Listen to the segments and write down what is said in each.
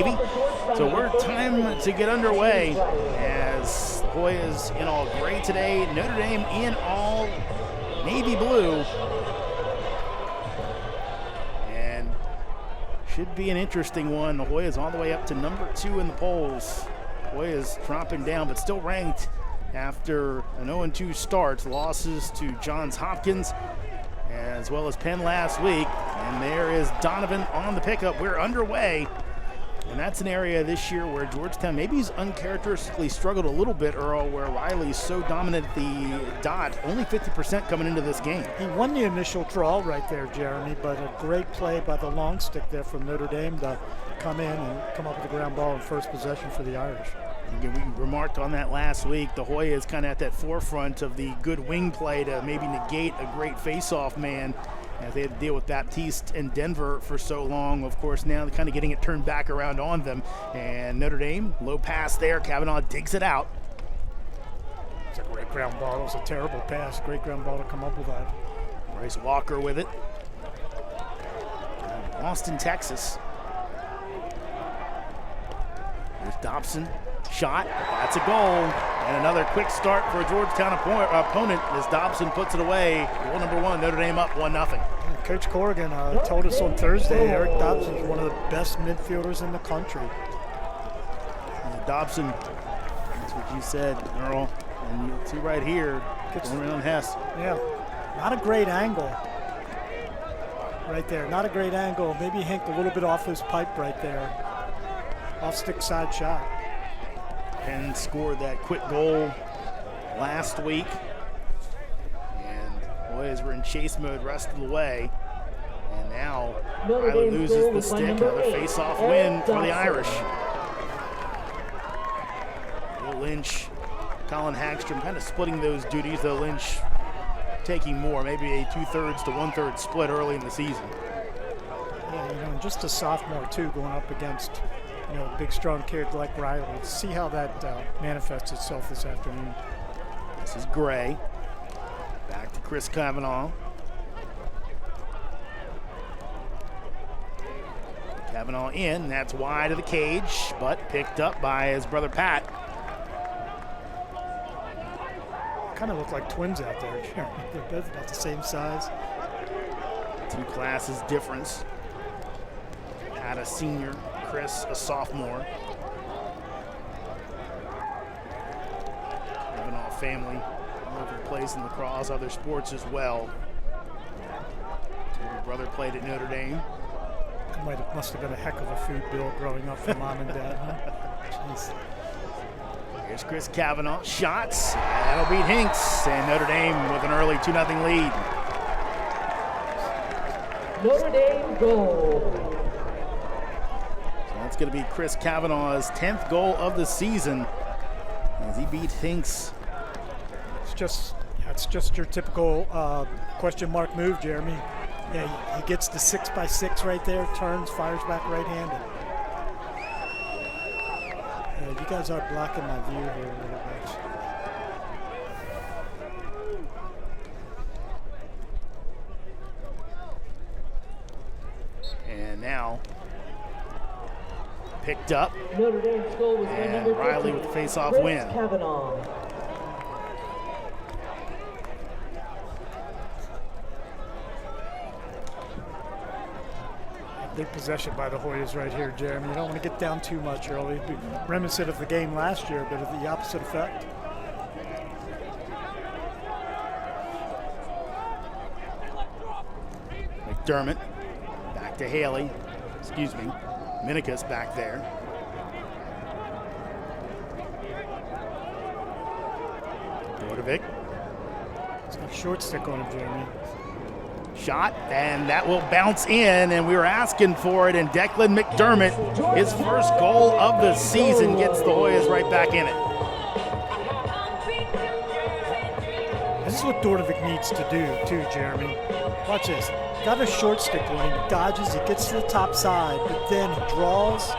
Navy. So we're time to get underway as Hoyas in all gray today, Notre Dame in all navy blue. And should be an interesting one. The Hoyas all the way up to number 2 in the polls. Hoyas dropping down, but still ranked after an 0-2 start. Losses to Johns Hopkins as well as Penn last week. And there is Donovan on the pickup. We're underway. And that's an area this year where Georgetown maybe has uncharacteristically struggled a little bit, Earl, where Reilly's so dominant at the dot, only 50% coming into this game. He won the initial draw right there, Jeremy, but a great play by the long stick there from Notre Dame to come in and come up with the ground ball in first possession for the Irish. Again, we remarked on that last week. The Hoya is kind of at that forefront of the good wing play to maybe negate a great face-off man, as they had to deal with Baptiste and Denver for so long. Of course, now they're kind of getting it turned back around on them. And Notre Dame, low pass there. Kavanagh digs it out. It's a great ground ball. It was a terrible pass. Great ground ball to come up with that. Bryce Walker with it. Austin, Texas. There's Dobson. Shot. That's a goal. And another quick start for a Georgetown opponent as Dobson puts it away. Goal number 1, Notre Dame up 1-0. Coach Corrigan told us on Thursday Eric Dobson is one of the best midfielders in the country. Dobson, that's what you said, Earl. And you see right here, going around HESS. Yeah, not a great angle. Right there, not a great angle. Maybe hinked a little bit off his pipe right there. Off stick side shot. Penn scored that quick goal last week. And Hoyas were in chase mode rest of the way. And now Reilly loses the stick. Another face-off win for the Irish. Will Lynch, Colin Hagstrom kind of splitting those duties, though Lynch taking more, maybe a 2/3 to 1/3 split early in the season. Yeah, and just a sophomore too, going up against a big strong kid like Reilly. See how that manifests itself this afternoon. This is Gray. Back to Chris Kavanagh. Kavanagh in, that's wide of the cage, but picked up by his brother Pat. Kind of look like twins out there. They're both about the same size. 2 classes difference. Pat a senior, Chris a sophomore. Kavanagh family all over the place in lacrosse, other sports as well. Your brother played at Notre Dame. Must have been a heck of a food bill growing up for mom and dad, huh? Jeez. Here's Chris Kavanagh, shots, that'll beat Hinks, and Notre Dame with an early 2-0 lead. Notre Dame goal. So that's going to be Chris Kavanagh's 10th goal of the season as he beat Hinks. That's just your typical question mark move, Jeremy. Yeah, he gets the 6x6 right there, turns, fires back right-handed. Yeah, you guys are blocking my view here a little bit. And now picked up. Notre Dame's goal was and Reilly with the face-off win. Kavanagh. Big possession by the Hoyas right here, Jeremy. You don't want to get down too much early. Be reminiscent of the game last year, but of the opposite effect. McDermott back to Haley. Minicus back there. DORDEVIC. It's got a short stick on him, Jeremy. Shot, and that will bounce in, and we were asking for it, and Declan McDermott, his first goal of the season, gets the Hoyas right back in it. This is what DORDEVIC needs to do, too, Jeremy. Watch this. Got a short stick on him, dodges, he gets to the top side, but then he draws,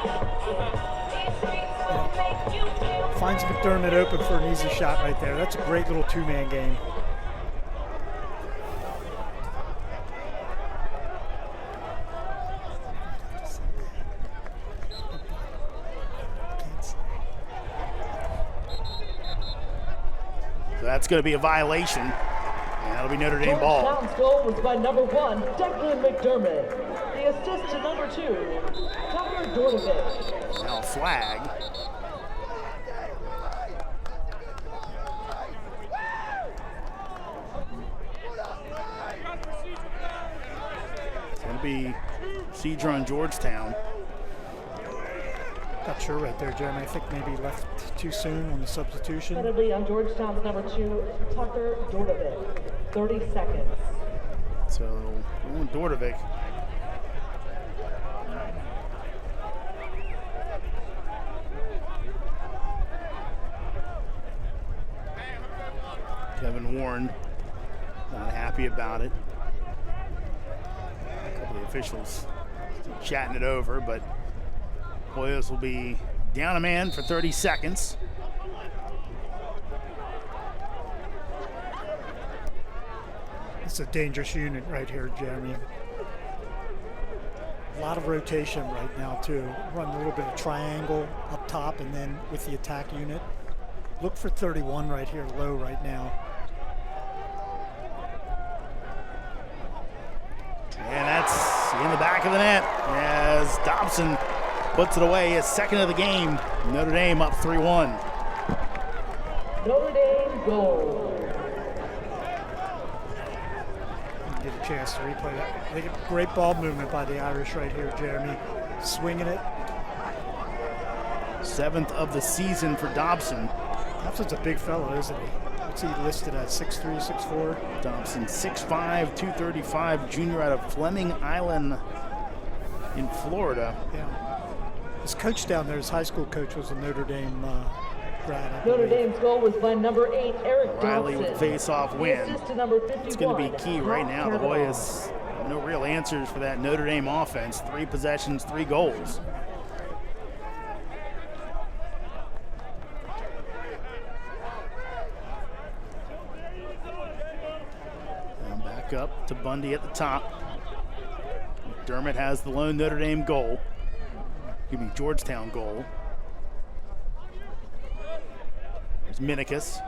finds McDermott open for an easy shot right there. That's a great little two-man game. That's going to be a violation, and that'll be Notre Dame ball. Georgetown's goal was by number 1, Declan McDermott. The assist to number 2, DORDEVIC. Now a flag. It's going to be procedure on Georgetown. Not sure right there, Jeremy. I think maybe left too soon on the substitution. Penalty on Georgetown's number 2, DORDEVIC. 30 seconds. So, DORDEVIC. Kevin Warren not happy about it. A couple of the officials still chatting it over, but Hoyas will be down a man for 30 seconds. It's a dangerous unit right here, Jeremy. A lot of rotation right now, too. Run a little bit of triangle up top, and then with the attack unit. Look for 31 right here, low right now. And that's in the back of the net as Dobson puts it away, his second of the game. Notre Dame up 3-1. Notre Dame goal. Get a chance to replay that. They get great ball movement by the Irish right here, Jeremy. Swinging it. 7th of the season for Dobson. Dobson's a big fellow, isn't he? What's he listed at, 6'3", 6'4"? Dobson, 6'5", 235, junior out of Fleming Island in Florida. Yeah. His coach down there, his high school coach, was a Notre Dame grad. Notre Dame's goal was by number 8, Eric Reilly Dobson. with the face-off win. Assist to number 51. It's going to be key right now. The Kavanagh. Hoyas, no real answers for that Notre Dame offense. 3 possessions, 3 goals. And back up to Bundy at the top. McDermott has the lone Notre Dame goal. Give me Georgetown goal. There's Minicus.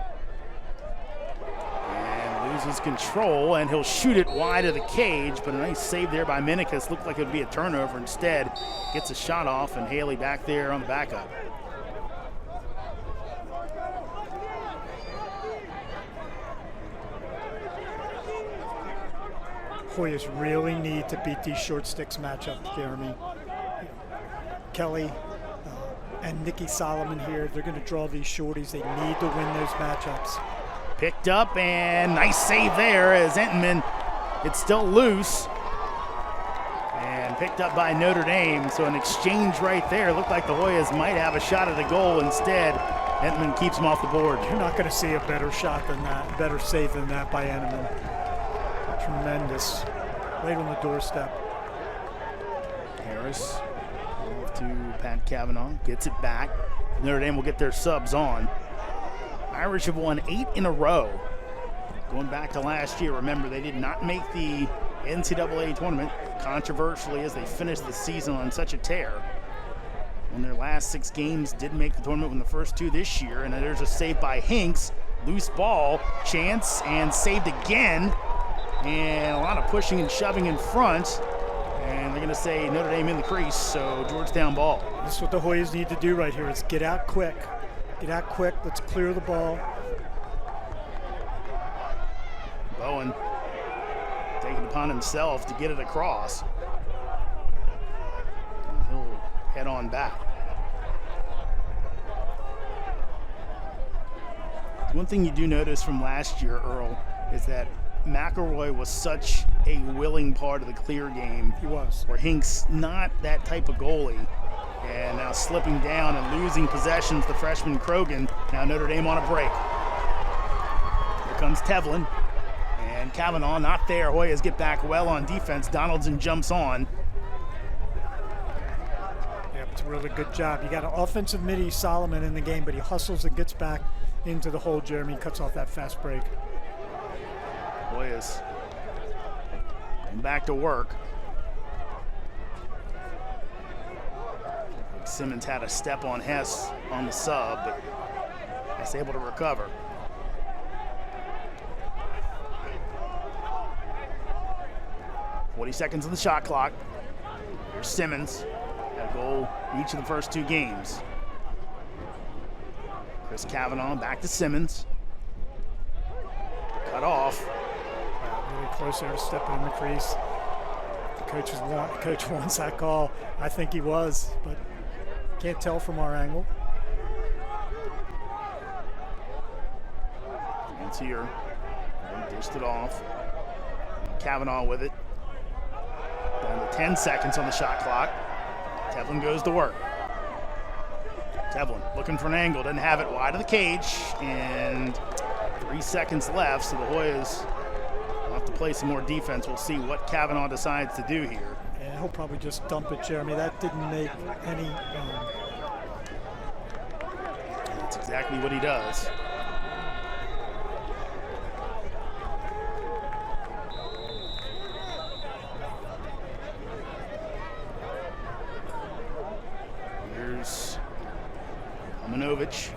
And loses control, and he'll shoot it wide of the cage, but a nice save there by Minicus. Looked like it would be a turnover. Instead, gets a shot off, and Haley back there on the backup. Hoyas really need to beat these short sticks matchups, Jeremy. Kelly and Nicky Solomon here, they're going to draw these shorties. They need to win those matchups. Picked up, and nice save there as Entenmann, it's still loose. And picked up by Notre Dame, so an exchange right there. Looked like the Hoyas might have a shot at the goal. Instead, Entenmann keeps him off the board. You're not going to see a better shot than that, better save than that by Entenmann. Tremendous. Right on the doorstep. Harris off to Pat Kavanagh, gets it back. Notre Dame will get their subs on. Irish have won 8 in a row. Going back to last year, remember they did not make the NCAA tournament, controversially, as they finished the season on such a tear. In their last 6 games, did make the tournament, win the first 2 this year, and then there's a save by Hinks. Loose ball, chance, and saved again. And a lot of pushing and shoving in front. And they're going to say Notre Dame in the crease, so Georgetown ball. This is what the Hoyas need to do right here, is get out quick. Get out quick, let's clear the ball. Bowen taking it upon himself to get it across. And he'll head on back. One thing you do notice from last year, Earl, is that McElroy was such a willing part of the clear game. He was. Where Hinks not that type of goalie. And now slipping down and losing possessions, the freshman CROGAN. Now Notre Dame on a break. Here comes Tevlin. And Kavanagh not there. Hoyas get back well on defense. Donaldson jumps on. Yep, it's a really good job. You got an offensive midi Solomon in the game, but he hustles and gets back into the hole, Jeremy. Cuts off that fast break. Hoyas going back to work. Simmons had a step on HESS on the sub, but HESS able to recover. 40 seconds on the shot clock. Here's Simmons. Got a goal each of the first 2 games. Chris Kavanagh back to Simmons. Cut off. Really close there to stepping in the crease. The coach wants that call. I think he was, but can't tell from our angle. It's here. They dished it off. Kavanagh with it. Down to 10 seconds on the shot clock. Tevlin goes to work. Tevlin looking for an angle, doesn't have it, wide of the cage, and 3 seconds left, so the Hoyas will have to play some more defense. We'll see what Kavanagh decides to do here. Yeah, he'll probably just dump it, Jeremy. That didn't make any... That's exactly what he does. Here's Minovich.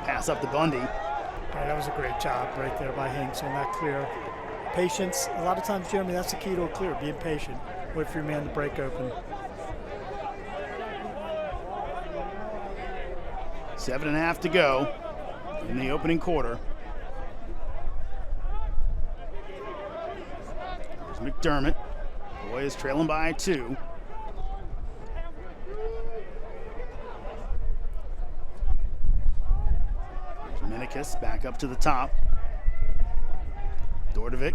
Pass up to Bundy. Yeah, that was a great job right there by Hinks on that clear. Patience. A lot of times, Jeremy, that's the key to a clear. Being patient. Wait for your man to break open. 7.5 to go in the opening quarter. There's McDermott. Boy is trailing by 2. Back up to the top. DORDEVIC.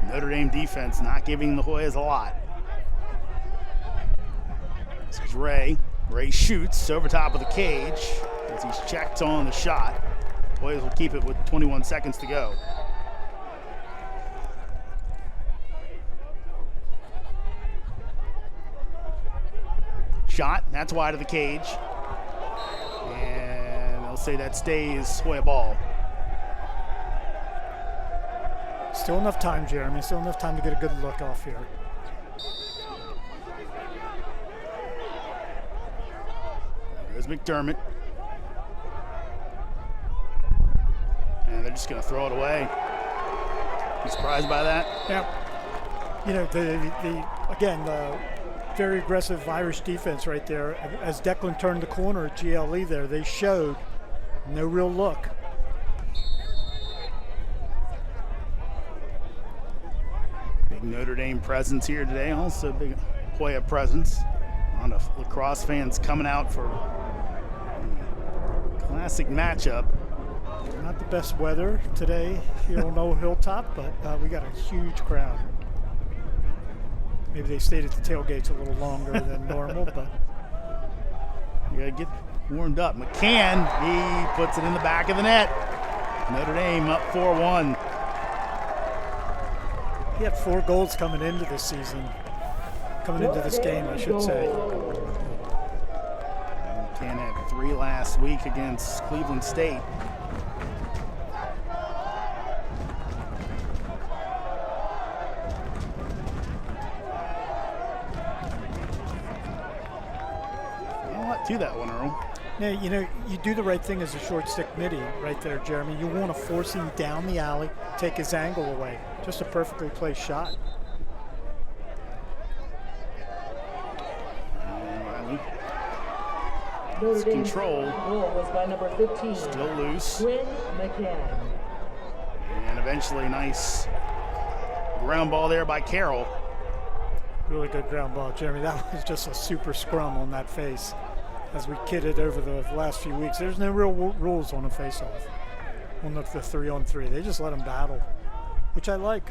Notre Dame defense not giving the Hoyas a lot. This is Ray. Ray shoots over top of the cage as he's checked on the shot. Hoyas will keep it with 21 seconds to go. Shot, that's wide of the cage. Say that stays Hoya ball. Still enough time, Jeremy. Still enough time to get a good look off here. There's McDermott. And they're just going to throw it away. You surprised by that? Yeah. You know, the very aggressive Irish defense right there. As Declan turned the corner at GLE there, they showed no real look. Big Notre Dame presence here today. Also big Hoya presence. A lot of lacrosse fans coming out for a classic matchup. Not the best weather today here on Old Hilltop, but we got a huge crowd. Maybe they stayed at the tailgates a little longer than normal, but you gotta get warmed up. McCahon, he puts it in the back of the net. Notre Dame up 4-1. He had 4 goals coming into this season. Coming into this game, I should say. McCahon had 3 last week against Cleveland State. To that one, Earl. Now, you know, you do the right thing as a short stick midi right there, Jeremy. You want to force him down the alley, take his angle away. Just a perfectly placed shot. Reilly. It's control. Goal was by number 15. Still loose. Quinn McCahon. And eventually nice ground ball there by Carroll. Really good ground ball, Jeremy. That was just a super scrum on that face. As we kidded over the last few weeks, there's no real rules on a face-off. On the 3-on-3, they just let them battle, which I like.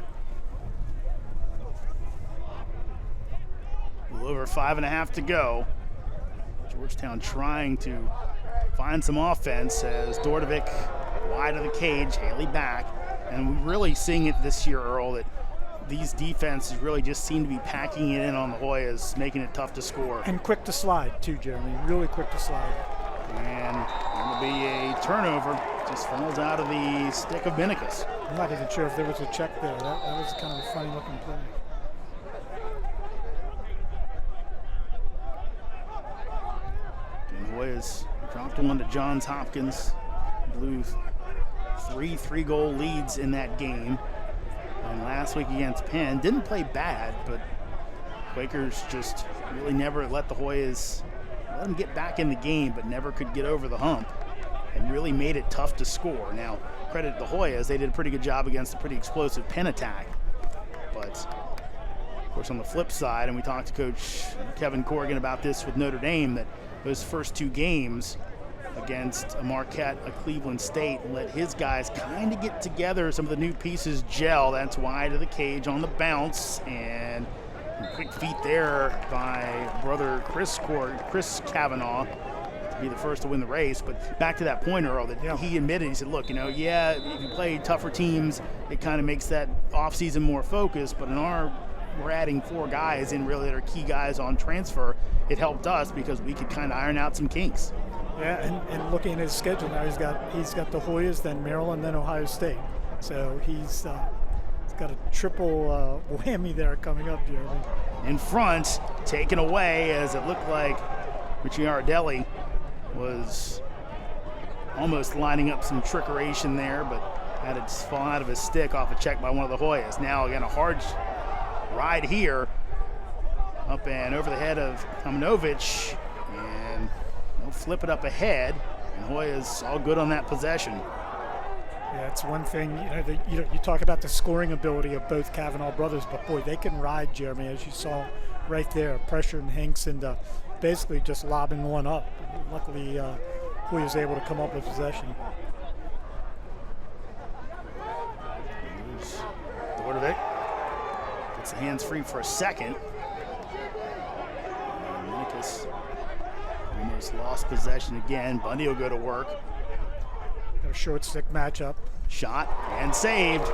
A little over 5.5 to go. Georgetown trying to find some offense as DORDEVIC wide of the cage, Haley back. And we're really seeing it this year, Earl, that these defenses really just seem to be packing it in on the Hoyas, making it tough to score. And quick to slide, too, Jeremy. Really quick to slide. And it'll be a turnover. Just falls out of the stick of Binikas. I'm not even sure if there was a check there. That was kind of a funny-looking play. And the Hoyas dropped one to Johns Hopkins. Blew three-goal leads in that game. And last week against Penn, didn't play bad, but Quakers just really never let the Hoyas let them get back in the game, but never could get over the hump and really made it tough to score. Now, credit to the Hoyas, they did a pretty good job against a pretty explosive Penn attack. But, of course, on the flip side, and we talked to Coach Kevin Corrigan about this with Notre Dame, that those first two games against a Marquette, a Cleveland State, let his guys kind of get together, some of the new pieces gel. That's wide of the cage on the bounce, and quick feet there by brother Chris Kavanagh to be the first to win the race. But back to that point, Earl, that he admitted, he said, look, if you play tougher teams, it kind of makes that offseason more focused, but we're adding 4 guys in really that are key guys on transfer. It helped us because we could kind of iron out some kinks. Yeah, and looking at his schedule now, he's got the Hoyas, then Maryland, then Ohio State. So he's got a triple whammy there coming up, Jeremy. In front, taken away, as it looked like Ricciardelli was almost lining up some trickeration there, but had it fall out of his stick off a check by one of the Hoyas. Now again, a hard ride here, up and over the head of Kamenovich, and they'll flip it up ahead, and Hoyas all good on that possession. Yeah, it's one thing, you talk about the scoring ability of both Kavanagh brothers, but boy, they can ride, Jeremy, as you saw right there, pressuring Hinks and basically just lobbing one up. Luckily, Hoy was able to come up with possession. DORDEVIC gets the hands free for a second. And Lucas almost lost possession again. Bundy will go to work. Got a short stick matchup. Shot and saved.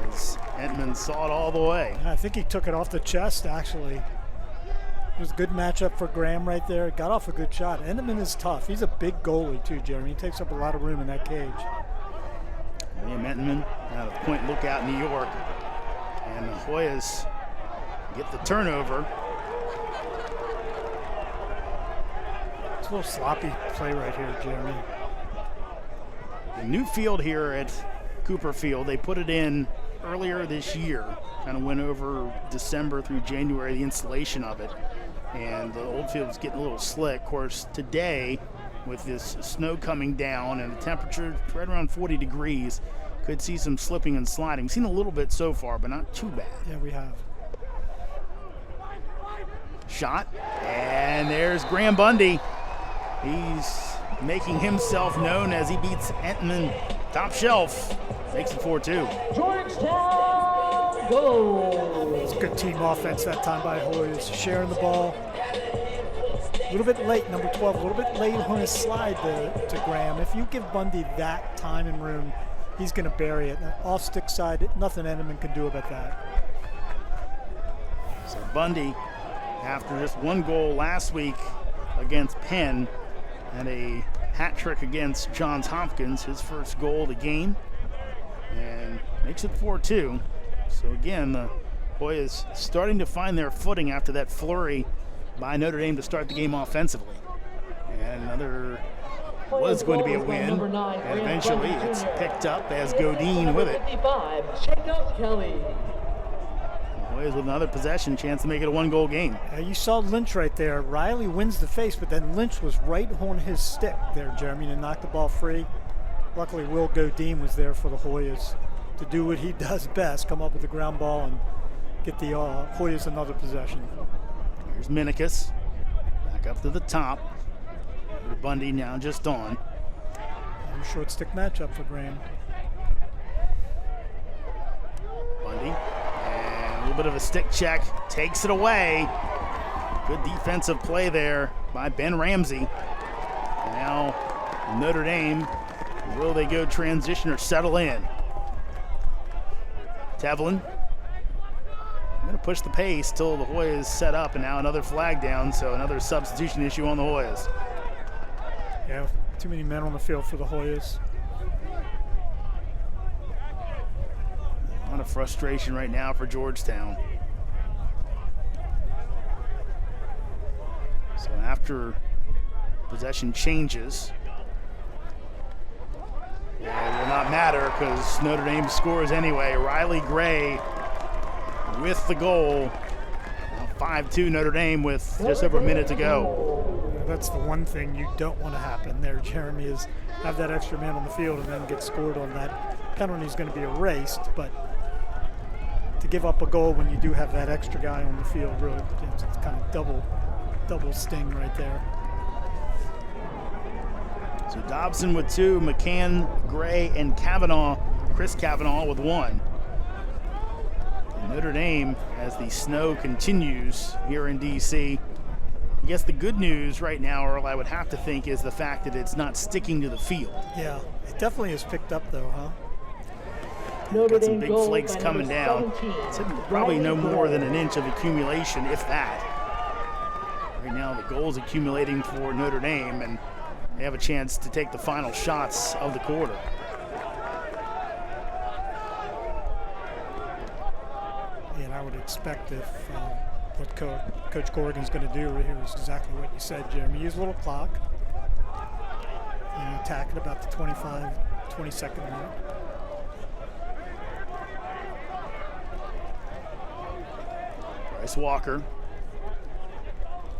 As Entman saw it all the way. I think he took it off the chest, actually. It was a good matchup for Graham right there. Got off a good shot. Entman is tough. He's a big goalie, too, Jeremy. He takes up a lot of room in that cage. Liam Entman out of Point Lookout, New York. And the Hoyas get the turnover. It's a little sloppy play right here, Jeremy. A new field here at Cooper Field. They put it in earlier this year. Kind of went over December through January, the installation of it. And the old field was getting a little slick. Of course, today, with this snow coming down and the temperature right around 40 degrees, could see some slipping and sliding. We've seen a little bit so far, but not too bad. Yeah, we have. Shot, and there's Graham Bundy. He's making himself known as he beats Entman top shelf. Makes it 4-2. Georgetown goal. It's a good team offense that time by Hoyas. Sharing the ball. A little bit late, number 12, a little bit late on his slide to Graham. If you give Bundy that time and room, he's going to bury it. Now, off stick side, nothing Entman can do about that. So Bundy, after just one goal last week against Penn, and a hat trick against Johns Hopkins, his first goal of the game, and makes it 4-2. So again, the Hoyas starting to find their footing after that flurry by Notre Dame to start the game offensively. And another was going to be a win, and eventually it's picked up as Godine with it. 55, Jacob Kelly. Hoyas with another possession, chance to make it a one-goal game. You saw Lynch right there. Reilly wins the face, but then Lynch was right on his stick there, Jeremy, to knock the ball free. Luckily, Will Godine was there for the Hoyas to do what he does best, come up with the ground ball and get the Hoyas another possession. Here's Minicus, back up to the top. Bundy now just on. Short stick matchup for Graham. Bundy, and a little bit of a stick check, takes it away. Good defensive play there by Ben Ramsey. And now Notre Dame, will they go transition or settle in? Tevlin, going to push the pace till the Hoyas set up, and now another flag down, so another substitution issue on the Hoyas. Yeah, too many men on the field for the Hoyas. A lot of frustration right now for Georgetown. So after possession changes. It will not matter because Notre Dame scores anyway. Reilly Gray with the goal. 5-2 Notre Dame with just over a minute to go. That's the one thing you don't want to happen there, Jeremy, is have that extra man on the field and then get scored on. That penalty is going to be erased, but to give up a goal when you do have that extra guy on the field, really, it's kind of double sting right there. So Dobson with 2, McCahon, Gray, and Kavanagh, Chris Kavanagh with 1. And Notre Dame, as the snow continues here in D.C., I guess the good news right now, Earl, I would have to think, is the fact that it's not sticking to the field. Yeah, it definitely has picked up though, huh? Got some big flakes coming down. It's probably no more than an inch of accumulation, if that. Right now the goal's accumulating for Notre Dame, and they have a chance to take the final shots of the quarter. And I would expect if what Coach Corrigan's going to do right here is exactly what you said, Jeremy. Use a little clock. And attack at about the 22nd minute. Bryce Walker,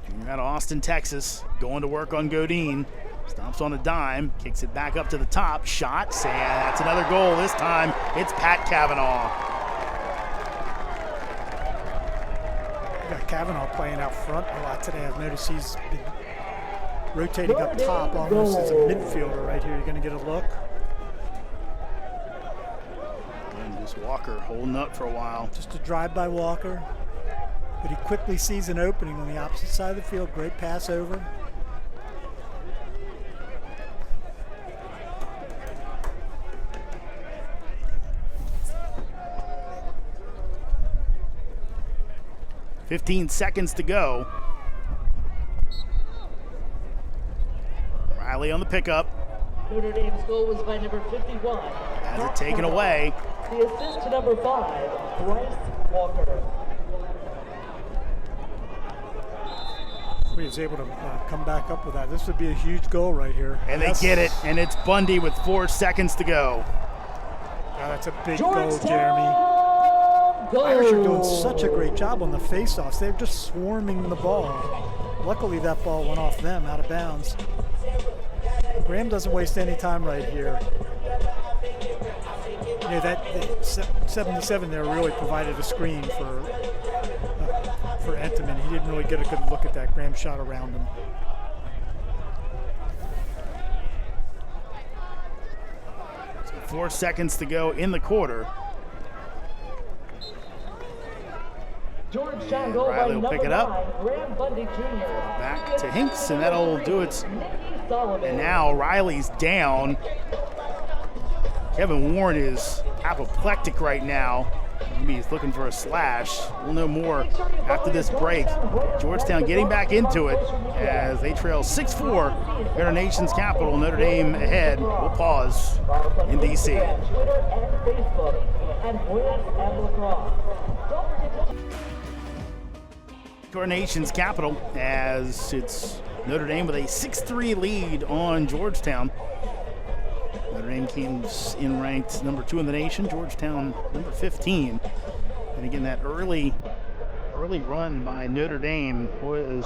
junior out of Austin, Texas, going to work on Godine. Stomps on a dime, kicks it back up to the top, shots, and that's another goal. This time, it's Pat Kavanagh. We got Kavanagh playing out front a lot today. I've noticed he's been rotating up top almost as a midfielder right here. You're going to get a look. And just Walker holding up for a while. Just a drive by Walker, but he quickly sees an opening on the opposite side of the field. Great pass over. .15 seconds to go. Reilly on the pickup. Notre Dame's goal was by number 51. Has it taken away. The assist to number 5, Bryce Walker. He was able to come back up with that. This would be a huge goal right here. And they get it, and it's BUNDY with 4 seconds to go. That's a big goal, Jeremy. Irish are doing such a great job on the face-offs. They're just swarming the ball. Luckily, that ball went off them, out of bounds. Graham doesn't waste any time right here. You know, that 77 there really provided a screen for Entenmann. He didn't really get a good look at that. Graham shot around him. So 4 seconds to go in the quarter. Georgetown goal by Reilly will pick it up. BUNDY Jr. Back to Hinks, and that'll do it. And now Reilly's down. Kevin Warren is apoplectic right now. Maybe he's looking for a slash. We'll know more after this break. Georgetown getting back into it as they trail 6-4 in our nation's capital. Notre Dame ahead. We'll pause in D.C. Twitter and Facebook and Hoyas and Lacrosse. To our nation's capital as it's Notre Dame with a 6-3 lead on Georgetown. Notre Dame came in ranked number 2 in the nation, Georgetown number 15. And again, that early run by Notre Dame was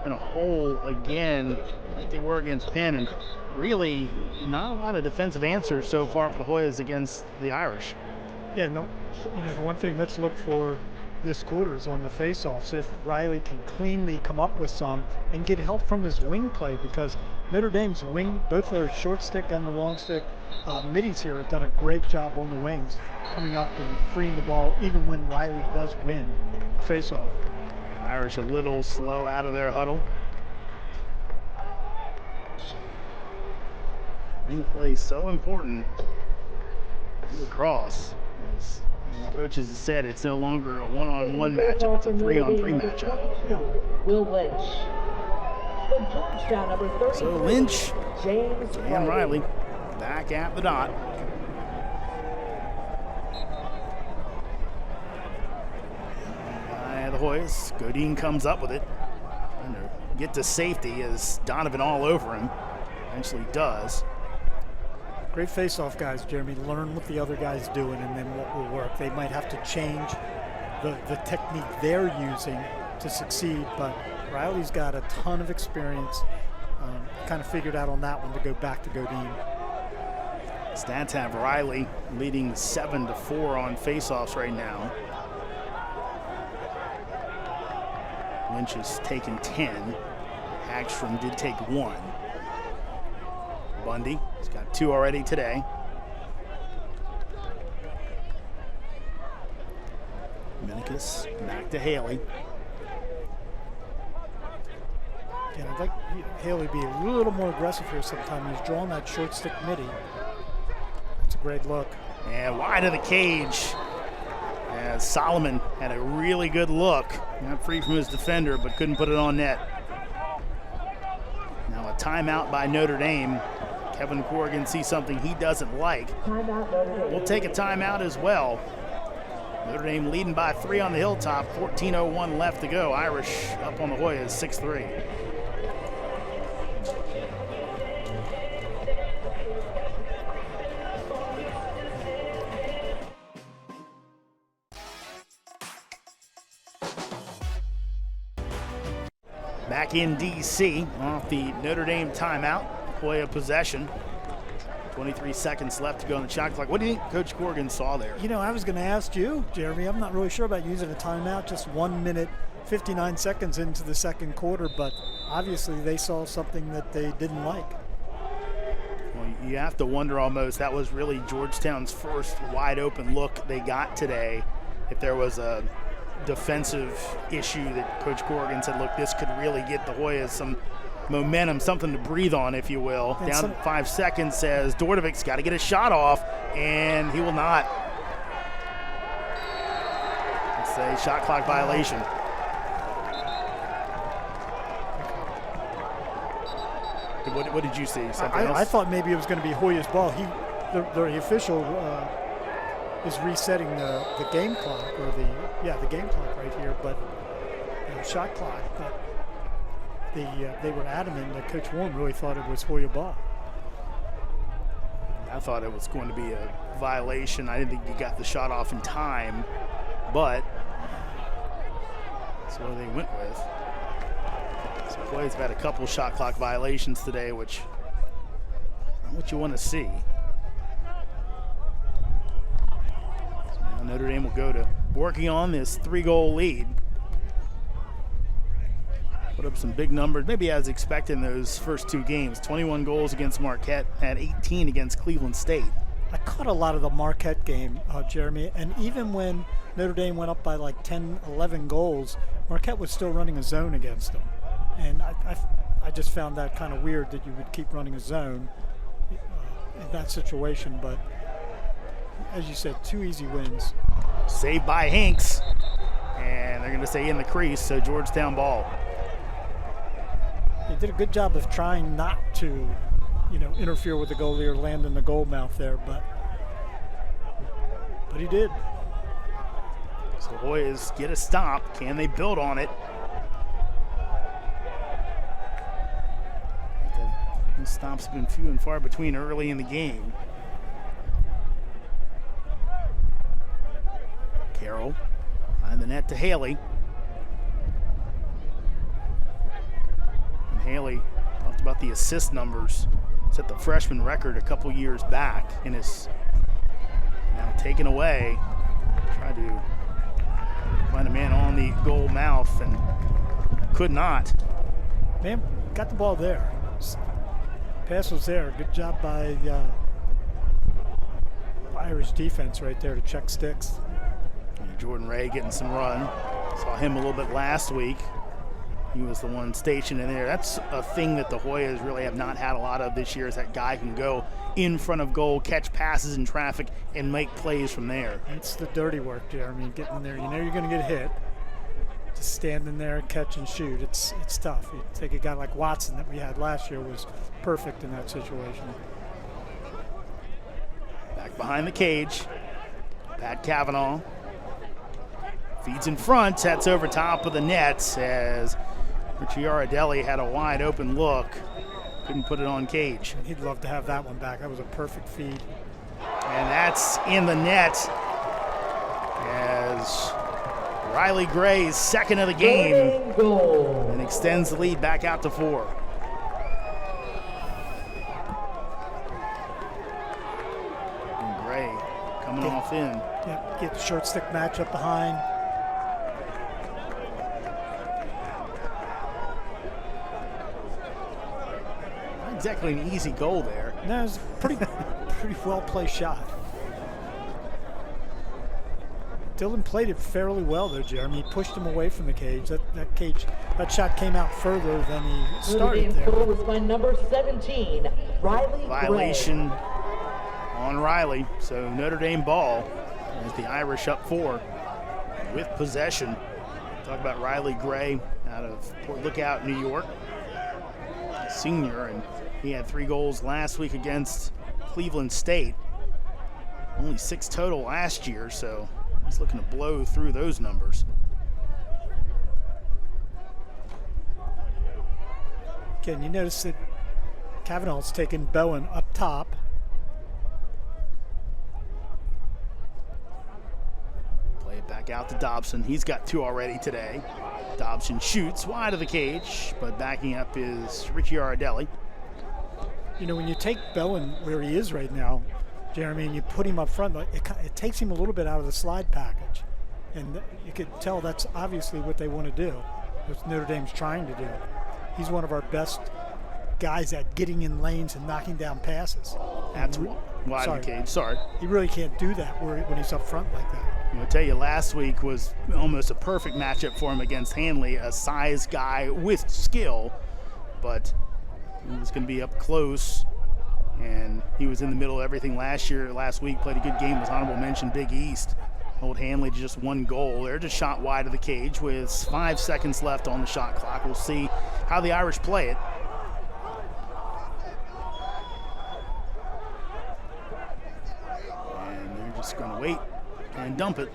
in a hole again, like they were against Penn, and really not a lot of defensive answers so far for the Hoyas against the Irish. Yeah, no. You know, the one thing let's look for this quarter is on the face-offs. If Reilly can cleanly come up with some and get help from his wing play, because Notre Dame's wing, both their short stick and the long stick middies here have done a great job on the wings, coming up and freeing the ball even when Reilly does win face-off. Irish a little slow out of their huddle. Wing play so important to lacrosse. Coaches have said it's no longer a one-on-one matchup, it's a 3-on-3 matchup. Will Lynch. From Georgetown, number 30. So Lynch James and Reilly back at the dot. By the Hoyas, Godine comes up with it. Trying to get to safety as Donovan all over him. Eventually does. Great face-off, guys, Jeremy. Learn what the other guy's doing and then what will work. They might have to change the technique they're using to succeed, but Reilly's got a ton of experience. Kind of figured out on that one to go back to Godin. Stats have Reilly leading 7-4 on face-offs right now. Lynch has taken 10. Hagstrom did take 1. Bundy, he's got 2 already today. Minicus back to Haley. And I'd like Haley be a little more aggressive here sometime. He's drawing that short stick midi. It's a great look. And wide of the cage. As Solomon had a really good look. Not free from his defender, but couldn't put it on net. Now a timeout by Notre Dame. Kevin Corrigan sees something he doesn't like. We'll take a timeout as well. Notre Dame leading by 3 on the Hilltop. 14:01 left to go. Irish up on the Hoyas 6-3. Back in D.C. off the Notre Dame timeout. Hoya possession. 23 seconds left to go on the shot clock. What do you think Coach Corrigan saw there? You know, I was going to ask you, Jeremy. I'm not really sure about using a timeout just 1 minute, 59 seconds into the second quarter, but obviously they saw something that they didn't like. Well, you have to wonder almost, that was really Georgetown's first wide open look they got today. If there was a defensive issue that Coach Corrigan said, look, this could really get the Hoyas some momentum, something to breathe on, if you will. And down 5 seconds, says DORDEVIC's got to get a shot off, and he will not. It's a shot clock violation. What did you see? Something else? I thought maybe it was going to be Hoya's ball. The official is resetting the game clock, or the game clock right here, but shot clock. But they were adamant that Coach Warren really thought it was Hoya ball. I thought it was going to be a violation. I didn't think he got the shot off in time, but that's what they went with. So Hoya's had a couple shot clock violations today, which is not what you want to see. So now Notre Dame will go to working on this 3-goal lead. Put up some big numbers, maybe as expected in those first 2 games. 21 goals against Marquette, had 18 against Cleveland State. I caught a lot of the Marquette game, Jeremy, and even when Notre Dame went up by like 10, 11 goals, Marquette was still running a zone against them. And I just found that kind of weird that you would keep running a zone in that situation. But as you said, 2 easy wins. Saved by Hanks, and they're going to stay in the crease, so Georgetown ball. He did a good job of trying not to, interfere with the goalie or land in the goal mouth there, but he did. So Hoyas get a stop. Can they build on it? The stops have been few and far between early in the game. Carroll behind the net to Haley. And Haley talked about the assist numbers. Set the freshman record a couple years back and is now taken away. Tried to find a man on the goal mouth and could not. Man, got the ball there. Pass was there. Good job by Irish defense right there to check sticks. And Jordan Ray getting some run. Saw him a little bit last week. He was the one stationed in there. That's a thing that the Hoyas really have not had a lot of this year, is that guy can go in front of goal, catch passes in traffic, and make plays from there. It's the dirty work, Jeremy. Getting in there, you know you're going to get hit. Just standing there, catch and shoot. It's tough. You take a guy like Watson that we had last year, was perfect in that situation. Back behind the cage, Pat Kavanagh feeds in front, sets over top of the net as Ricciardelli had a wide open look. Couldn't put it on cage. He'd love to have that one back. That was a perfect feed. And that's in the net as Reilly Gray's second of the game and extends the lead back out to 4. And Gray coming off in. Yep, get the short stick matchup behind. Not exactly an easy goal there. No, it was a pretty well placed shot. Dylan played it fairly well though, Jeremy. He pushed him away from the cage. That shot came out further than he started there. Goal was by number 17, Reilly. Violation on Reilly. So Notre Dame ball as the Irish up 4 with possession. Talk about Reilly Gray out of Port Lookout, New York. A senior, and he had 3 goals last week against Cleveland State. Only 6 total last year, so he's looking to blow through those numbers. Again, you notice that Kavanagh's taken Bowen up top. Play it back out to Dobson. He's got 2 already today. Dobson shoots wide of the cage, but backing up is Ricciardelli. You know, when you take Bowen where he is right now, Jeremy, and you put him up front, it takes him a little bit out of the slide package. And you could tell that's obviously what they want to do. That's what Notre Dame's trying to do. He's one of our best guys at getting in lanes and knocking down passes. That's wide of the cage, sorry. He really can't do that when he's up front like that. I'll tell you, last week was almost a perfect matchup for him against Hanley, a size guy with skill, but he was going to be up close. And he was in the middle of everything last week, played a good game, was honorable mention Big East. Hold Hanley to just 1 goal. They're just shot wide of the cage with 5 seconds left on the shot clock. We'll see how the Irish play it. And they're just going to wait and dump it.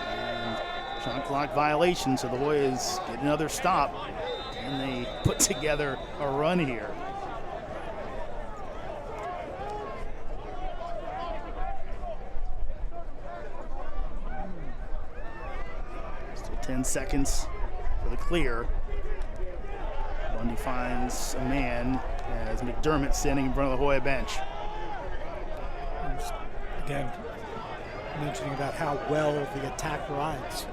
And shot clock violation, so the Hoyas get another stop. And they put together a run here. Still 10 seconds for the clear. Bundy finds a man as McDermott standing in front of the Hoya bench. Again, mentioning about how well the attack rides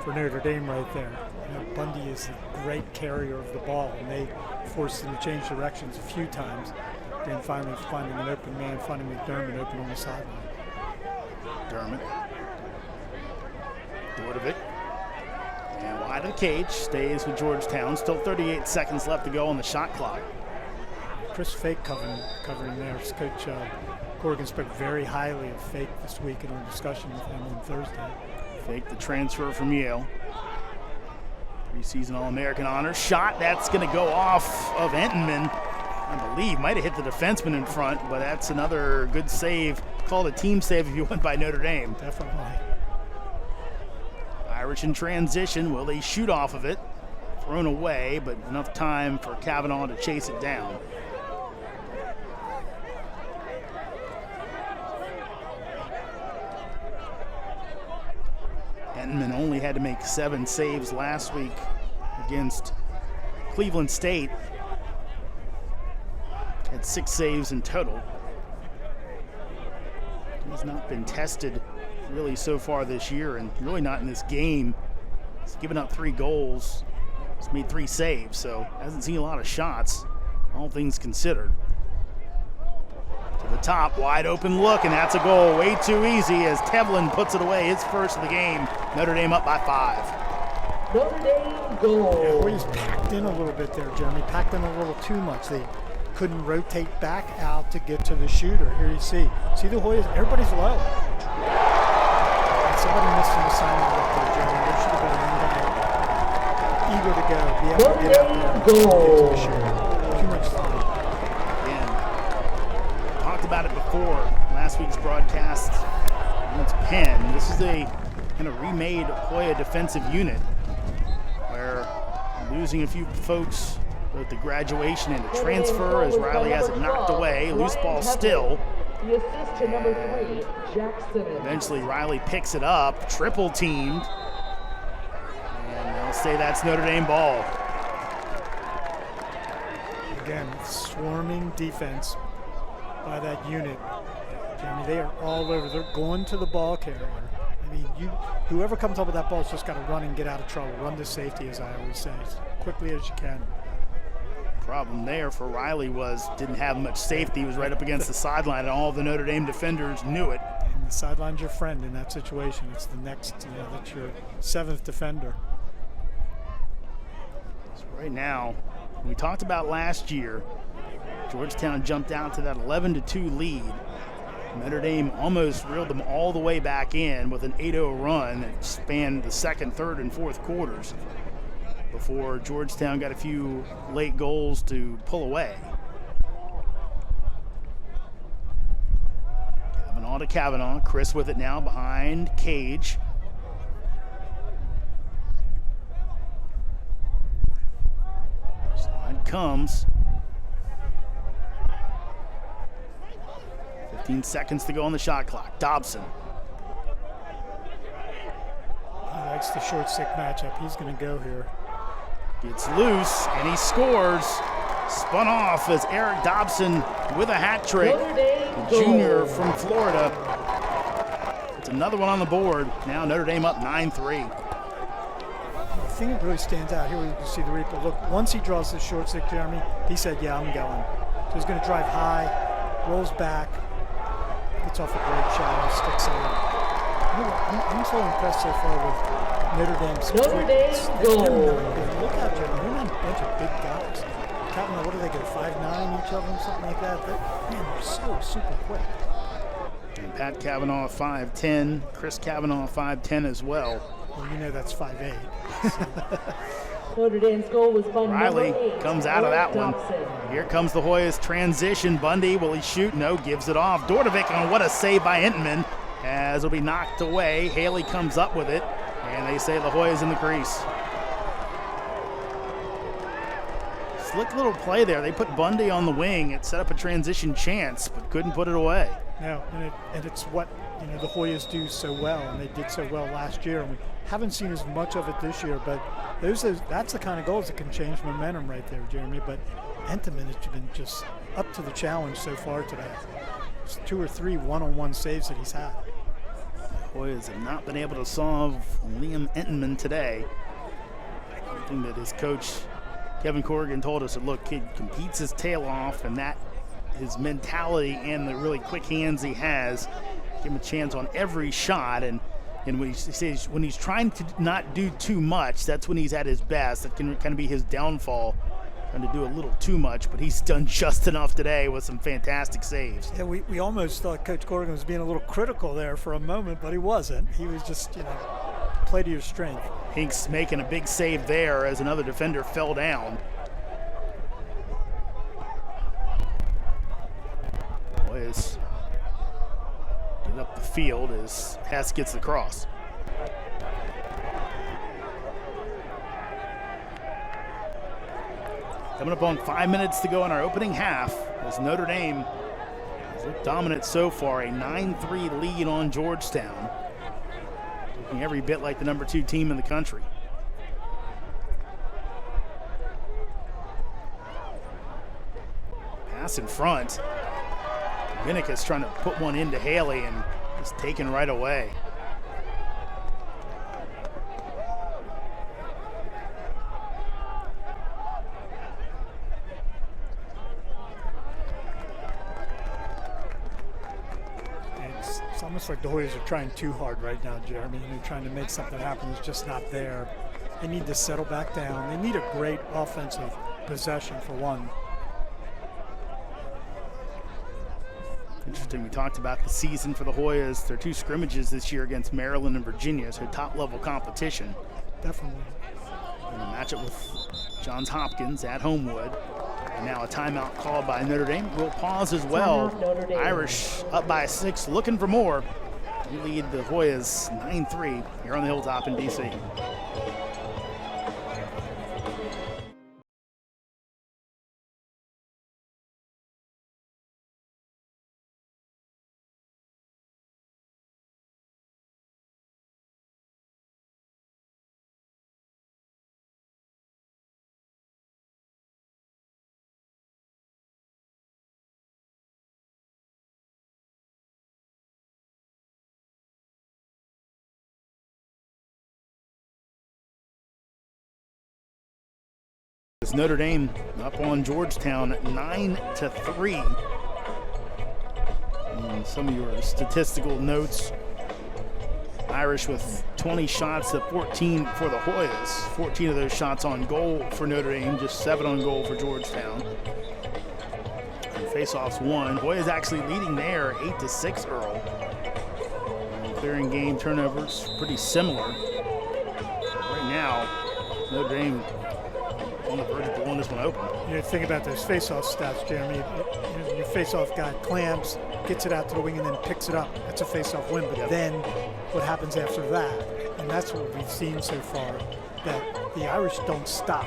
for Notre Dame right there. You know, Bundy is a great carrier of the ball, and they forced him to change directions a few times. Then finally finding an open man, finding McDermott open on the sideline. McDermott. DORDEVIC. And wide of the cage, stays with Georgetown. Still 38 seconds left to go on the shot clock. Chris Fake covering there. Coach Corrigan spoke very highly of Fake this week in our discussion with him on Thursday. Fake the transfer from Yale. Preseason All-American honors. Shot, that's going to go off of Entenmann. I believe might have hit the defenseman in front, but that's another good save. Called a team save if you went by Notre Dame. Definitely. Irish in transition. Will they shoot off of it? Thrown away, but enough time for Kavanagh to chase it down. Entenmann only had to make 7 saves last week against Cleveland State. Had 6 saves in total. He's not been tested really so far this year, and really not in this game. He's given up 3 goals. He's made 3 saves, so hasn't seen a lot of shots, all things considered. To the top, wide open look, and that's a goal. Way too easy as Tevlin puts it away, his first of the game. Notre Dame up by 5. Notre Dame goal. Hoyas packed in a little bit there, Jeremy. Packed in a little too much. They couldn't rotate back out to get to the shooter. Here you see the Hoyas, everybody's low. Somebody missed an assignment up there, Jeremy. There should have been one guy eager to go, be able to get out there and get to the shooter. Too much time. Again, talked about it before, last week's broadcast against Penn. This is a kind of remade Hoya defensive unit where losing a few folks, both the graduation and the transfer, as Reilly has it knocked away. Loose ball still. The assist to number 3, Jackson. Eventually Reilly picks it up, triple teamed. And they'll say that's Notre Dame ball. Again, swarming defense by that unit. Jeremy, they are all over. They're going to the ball carrier. I mean, whoever comes up with that ball has just got to run and get out of trouble. Run to safety, as I always say, as quickly as you can. Problem there for Reilly was didn't have much safety. He was right up against the sideline, and all the Notre Dame defenders knew it. And the sideline's your friend in that situation. It's the next, that's your 7th defender. So right now, we talked about last year, Georgetown jumped out to that 11-2 lead. Notre Dame almost reeled them all the way back in with an 8-0 run that spanned the second, third, and fourth quarters before Georgetown got a few late goals to pull away. Kavanagh to Kavanagh. Chris with it now behind Cage. Slide comes. 15 seconds to go on the shot clock. Dobson. He likes the short stick matchup. He's going to go here. Gets loose, and he scores. Spun off as Eric Dobson with a hat trick. The junior from Florida. It's another one on the board. Now Notre Dame up 9-3. The thing that really stands out here, you can see the replay. Look, once he draws the short stick, Jeremy, he said, yeah, I'm going. So he's going to drive high, rolls back, gets off a great shot, sticks it in. I'm so impressed so far with Notre Dame's Notre Dame goal. Look out, Jeremy. They're not a bunch of big guys. Kavanagh, what do they go, 5'9", each of them, something like that? Man, they're so super quick. And Pat Kavanagh 5'10", Chris Kavanagh 5'10" as well. Well, you know that's 5'8". So. Notre Dame's goal was by Reilly number 8, comes out of that one. Dobson. Here comes the Hoyas transition. Bundy, will he shoot? No, gives it off. DORDEVIC on what a save by Entman, as it'll be knocked away. Haley comes up with it, and they say the Hoyas in the crease. Slick little play there. They put Bundy on the wing. It set up a transition chance, but couldn't put it away. No, and it's what the Hoyas do so well, and they did so well last year. And we haven't seen as much of it this year, but that's the kind of goals that can change momentum right there, Jeremy. But Entman has been just up to the challenge so far today. It's 2 or 3 one-on-one saves that he's had. The Hoyas have not been able to solve Liam Entman today. Something that his coach Kevin Corrigan told us that, look, kid competes his tail off, and that his mentality and the really quick hands he has give him a chance on every shot. And when he says when he's trying to not do too much, that's when he's at his best. That can kind of be his downfall, trying to do a little too much, but he's done just enough today with some fantastic saves. Yeah, we almost thought Coach Corrigan was being a little critical there for a moment, but he wasn't. He was just, play to your strength. Hinks making a big save there as another defender fell down. Boys get up the field as HESS gets the cross. Coming up on 5 minutes to go in our opening half as Notre Dame has looked dominant so far, a 9-3 lead on Georgetown. Looking every bit like the number 2 team in the country. Pass in front. Vinnick is trying to put one into Haley and is taken right away. It's almost like the Hoyas are trying too hard right now, Jeremy. They're trying to make something happen that's just not there. They need to settle back down. They need a great offensive possession for one. Interesting, we talked about the season for the Hoyas. Their 2 scrimmages this year against Maryland and Virginia, so top-level competition. Definitely. And a matchup with Johns Hopkins at Homewood. And now a timeout called by Notre Dame. We'll pause as well. Irish up by 6, looking for more. We lead the Hoyas 9-3 here on the Hilltop in D.C. As Notre Dame up on Georgetown 9-3. And some of your statistical notes. Irish with 20 shots at 14 for the Hoyas. 14 of those shots on goal for Notre Dame, just 7 on goal for Georgetown. And face-offs won. Hoyas actually leading there 8-6, Earl. And clearing game turnovers, pretty similar. Right now, Notre Dame on the verge of blowing this one open. You think about those face-off stats, Jeremy. Your face-off guy clamps, gets it out to the wing, and then picks it up. That's a face-off win. But then what happens after that? And that's what we've seen so far, that the Irish don't stop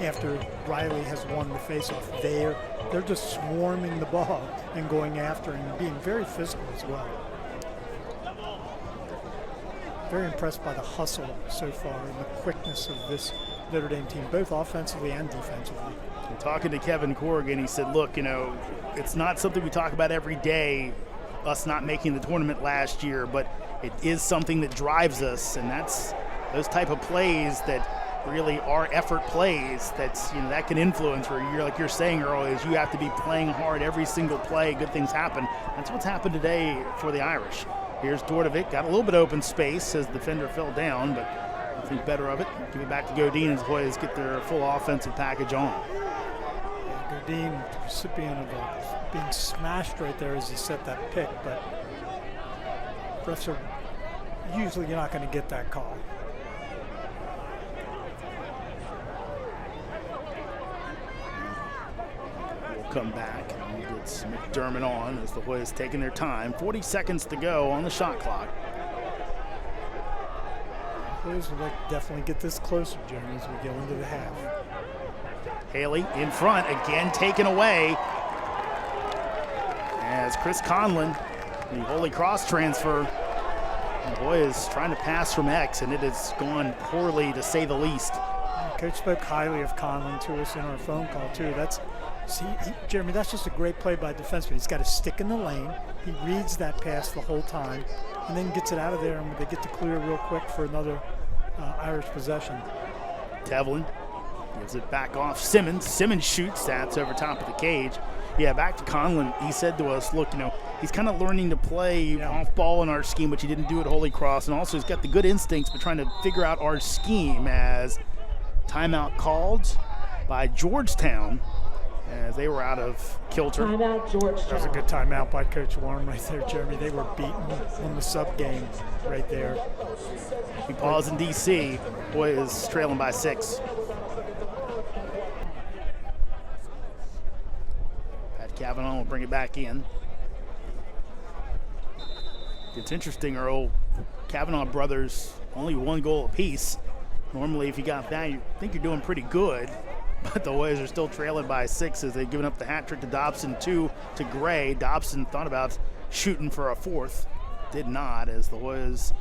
after Reilly has won the face-off. They're just swarming the ball and going after and being very physical as well. Very impressed by the hustle so far and the quickness of this Notre Dame team, both offensively and defensively. And talking to Kevin Corrigan, he said, look, it's not something we talk about every day, us not making the tournament last year, but it is something that drives us, and that's those type of plays that really are effort plays that can influence where you're, like you're saying, Earl, is you have to be playing hard every single play, good things happen. That's what's happened today for the Irish. Here's DORDEVIC, got a little bit of open space as the defender fell down, but I think better of it. Give it back to Godin as the Hoyas get their full offensive package on. Godin, the recipient of being smashed right there as he set that pick, but refs are usually you're not going to get that call. We'll come back and we'll get McDermott on as the Hoyas taking their time. 40 seconds to go on the shot clock. Hoyas would like to definitely get this closer, Jeremy, as we go into the half. Haley in front, again taken away. As Chris Conlon, the Holy Cross transfer, the Hoyas trying to pass from X, and it has gone poorly to say the least. Coach spoke highly of Conlon to us in our phone call too. Jeremy, that's just a great play by a defenseman. He's got to stick in the lane. He reads that pass the whole time, and then gets it out of there, and they get to clear real quick for another Irish possession. Tevlin gives it back off Simmons. Simmons shoots. That's over top of the cage. Yeah, back to Conlon. He said to us, look, he's kind of learning to play off ball in our scheme, which he didn't do at Holy Cross, and also he's got the good instincts, but trying to figure out our scheme as timeout called by Georgetown as they were out of kilter. Timeout, Georgetown. That was a good timeout by Coach Warren right there, Jeremy. They were beaten on the sub game right there. We pause in D.C. Boy is trailing by 6. Pat Kavanagh will bring it back in. It's interesting, Earl. Kavanagh brothers only 1 goal apiece. Normally, if you got that, you think you're doing pretty good. But the Hoyas are still trailing by 6 as they've given up the hat trick to Dobson, 2 to Gray. Dobson thought about shooting for a 4th. Did not, as the Hoyas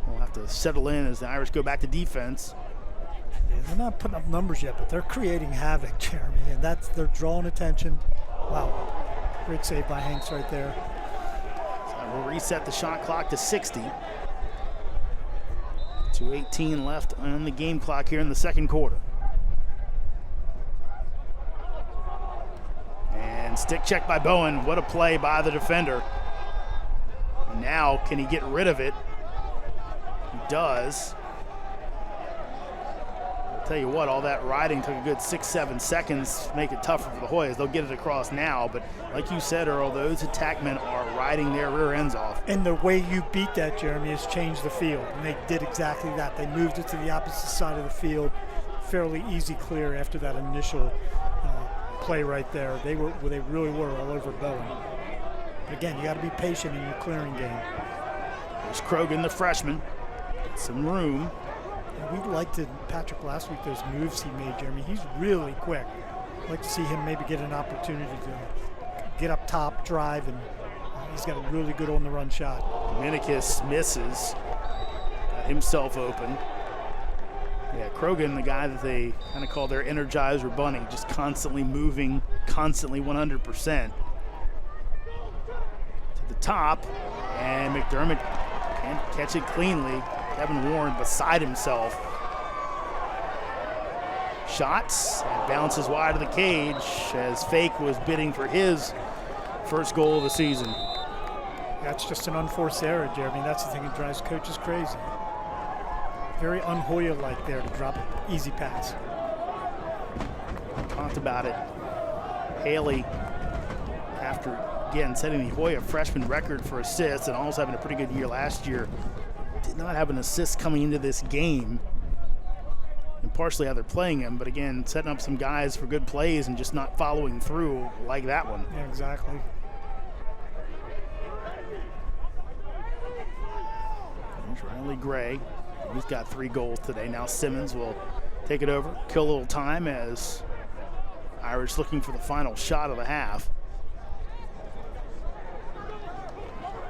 will have to settle in as the Irish go back to defense. Yeah, they're not putting up numbers yet, but they're creating havoc, Jeremy, and they're drawing attention. Wow, great save by Hanks right there. So we'll reset the shot clock to 60. 2:18 left on the game clock here in the second quarter. And stick check by Bowen. What a play by the defender. And now, can he get rid of it? He does. I'll tell you what, all that riding took a good 6-7 seconds to make it tougher for the Hoyas. They'll get it across now, but like you said, Earl, those attackmen are riding their rear ends off. And the way you beat that, Jeremy, is change the field. And they did exactly that. They moved it to the opposite side of the field. Fairly easy clear after that initial play right there. They really were all over Bowen. But again, you got to be patient in your clearing game. There's CROGAN, the freshman. Get some room. And we liked it, Patrick, last week, those moves he made, Jeremy. He's really quick. I'd like to see him maybe get an opportunity to get up top, drive, and he's got a really good on-the-run shot. Dominicus misses. Got himself open. Yeah, CROGAN, the guy that they kind of call their Energizer Bunny, just constantly moving, constantly 100%. To the top, and McDermott can't catch it cleanly. Kevin Warren beside himself. shots and bounces wide of the cage as Fake was bidding for his first goal of the season. That's just an unforced error, Jeremy. That's the thing that drives coaches crazy. Very un-Hoya-like there to drop an easy pass. Talked about it. Haley, after again setting the Hoya freshman record for assists and also having a pretty good year last year, did not have an assist coming into this game. And partially how they're playing him, but again, setting up some guys for good plays and just not following through like that one. Yeah, exactly. There's Reilly Gray. He's got 3 goals today. Now Simmons will take it over, kill a little time as Irish looking for the final shot of the half.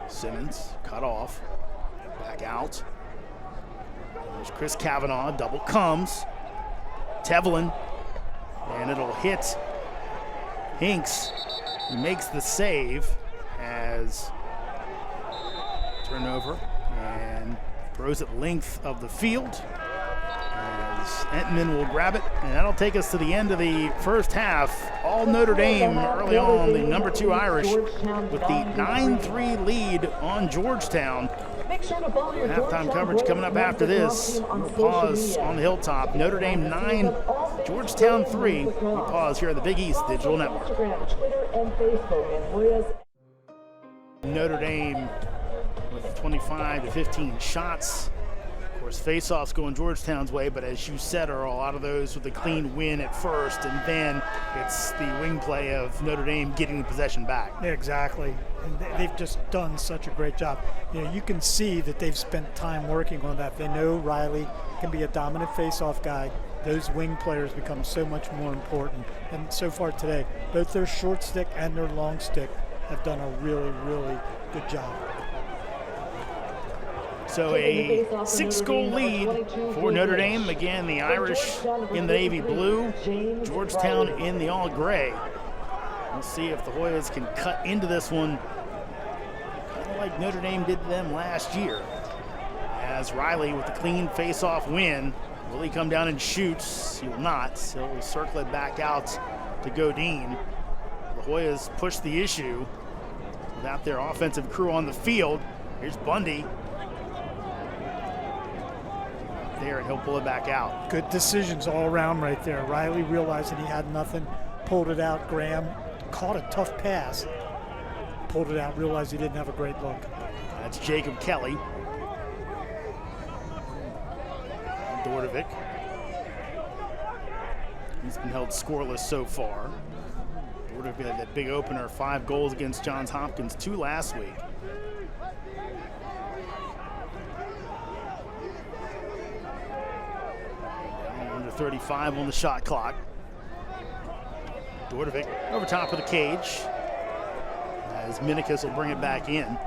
Simmons cut off, back out. There's Chris Kavanagh, double comes. Tevlin, and it'll hit Hinks. He makes the save as turnover and throws it length of the field as Entman will grab it, and that'll take us to the end of the first half. All Notre Dame early on, the number 2 Irish with the 9-3 lead on Georgetown. Halftime coverage coming up after this. We'll pause on the hilltop. Notre Dame 9, Georgetown 3. We pause here at the Big East Digital Network. Notre Dame with 25 to 15 shots. Of course, face-offs going Georgetown's way, but as you said, Earl, a lot of those with a clean win at first, and then it's the wing play of Notre Dame getting the possession back. Yeah, exactly. And they've just done such a great job. You know, you can see that they've spent time working on that. They know Reilly can be a dominant face-off guy. Those wing players become so much more important. And so far today, both their short stick and their long stick have done a really, really good job. So a 6-goal lead for Notre Dame. Again, the Irish in the navy blue, Georgetown in the all gray. We'll see if the Hoyas can cut into this one, kind of like Notre Dame did to them last year. As Reilly with the clean face-off win, will he come down and shoots? He will not. He'll circle it back out to Godin. The Hoyas push the issue without their offensive crew on the field. Here's BUNDY. There, and he'll pull it back out. Good decisions all around right there. Reilly realized that he had nothing, pulled it out. Graham caught a tough pass, pulled it out, realized he didn't have a great look. That's Jacob Kelly. DORDEVIC. He's been held scoreless so far. DORDEVIC had that big opener, 5 goals against Johns Hopkins, 2 last week. Under 35 on the shot clock. DORDEVIC over top of the cage as Minikis will bring it back in.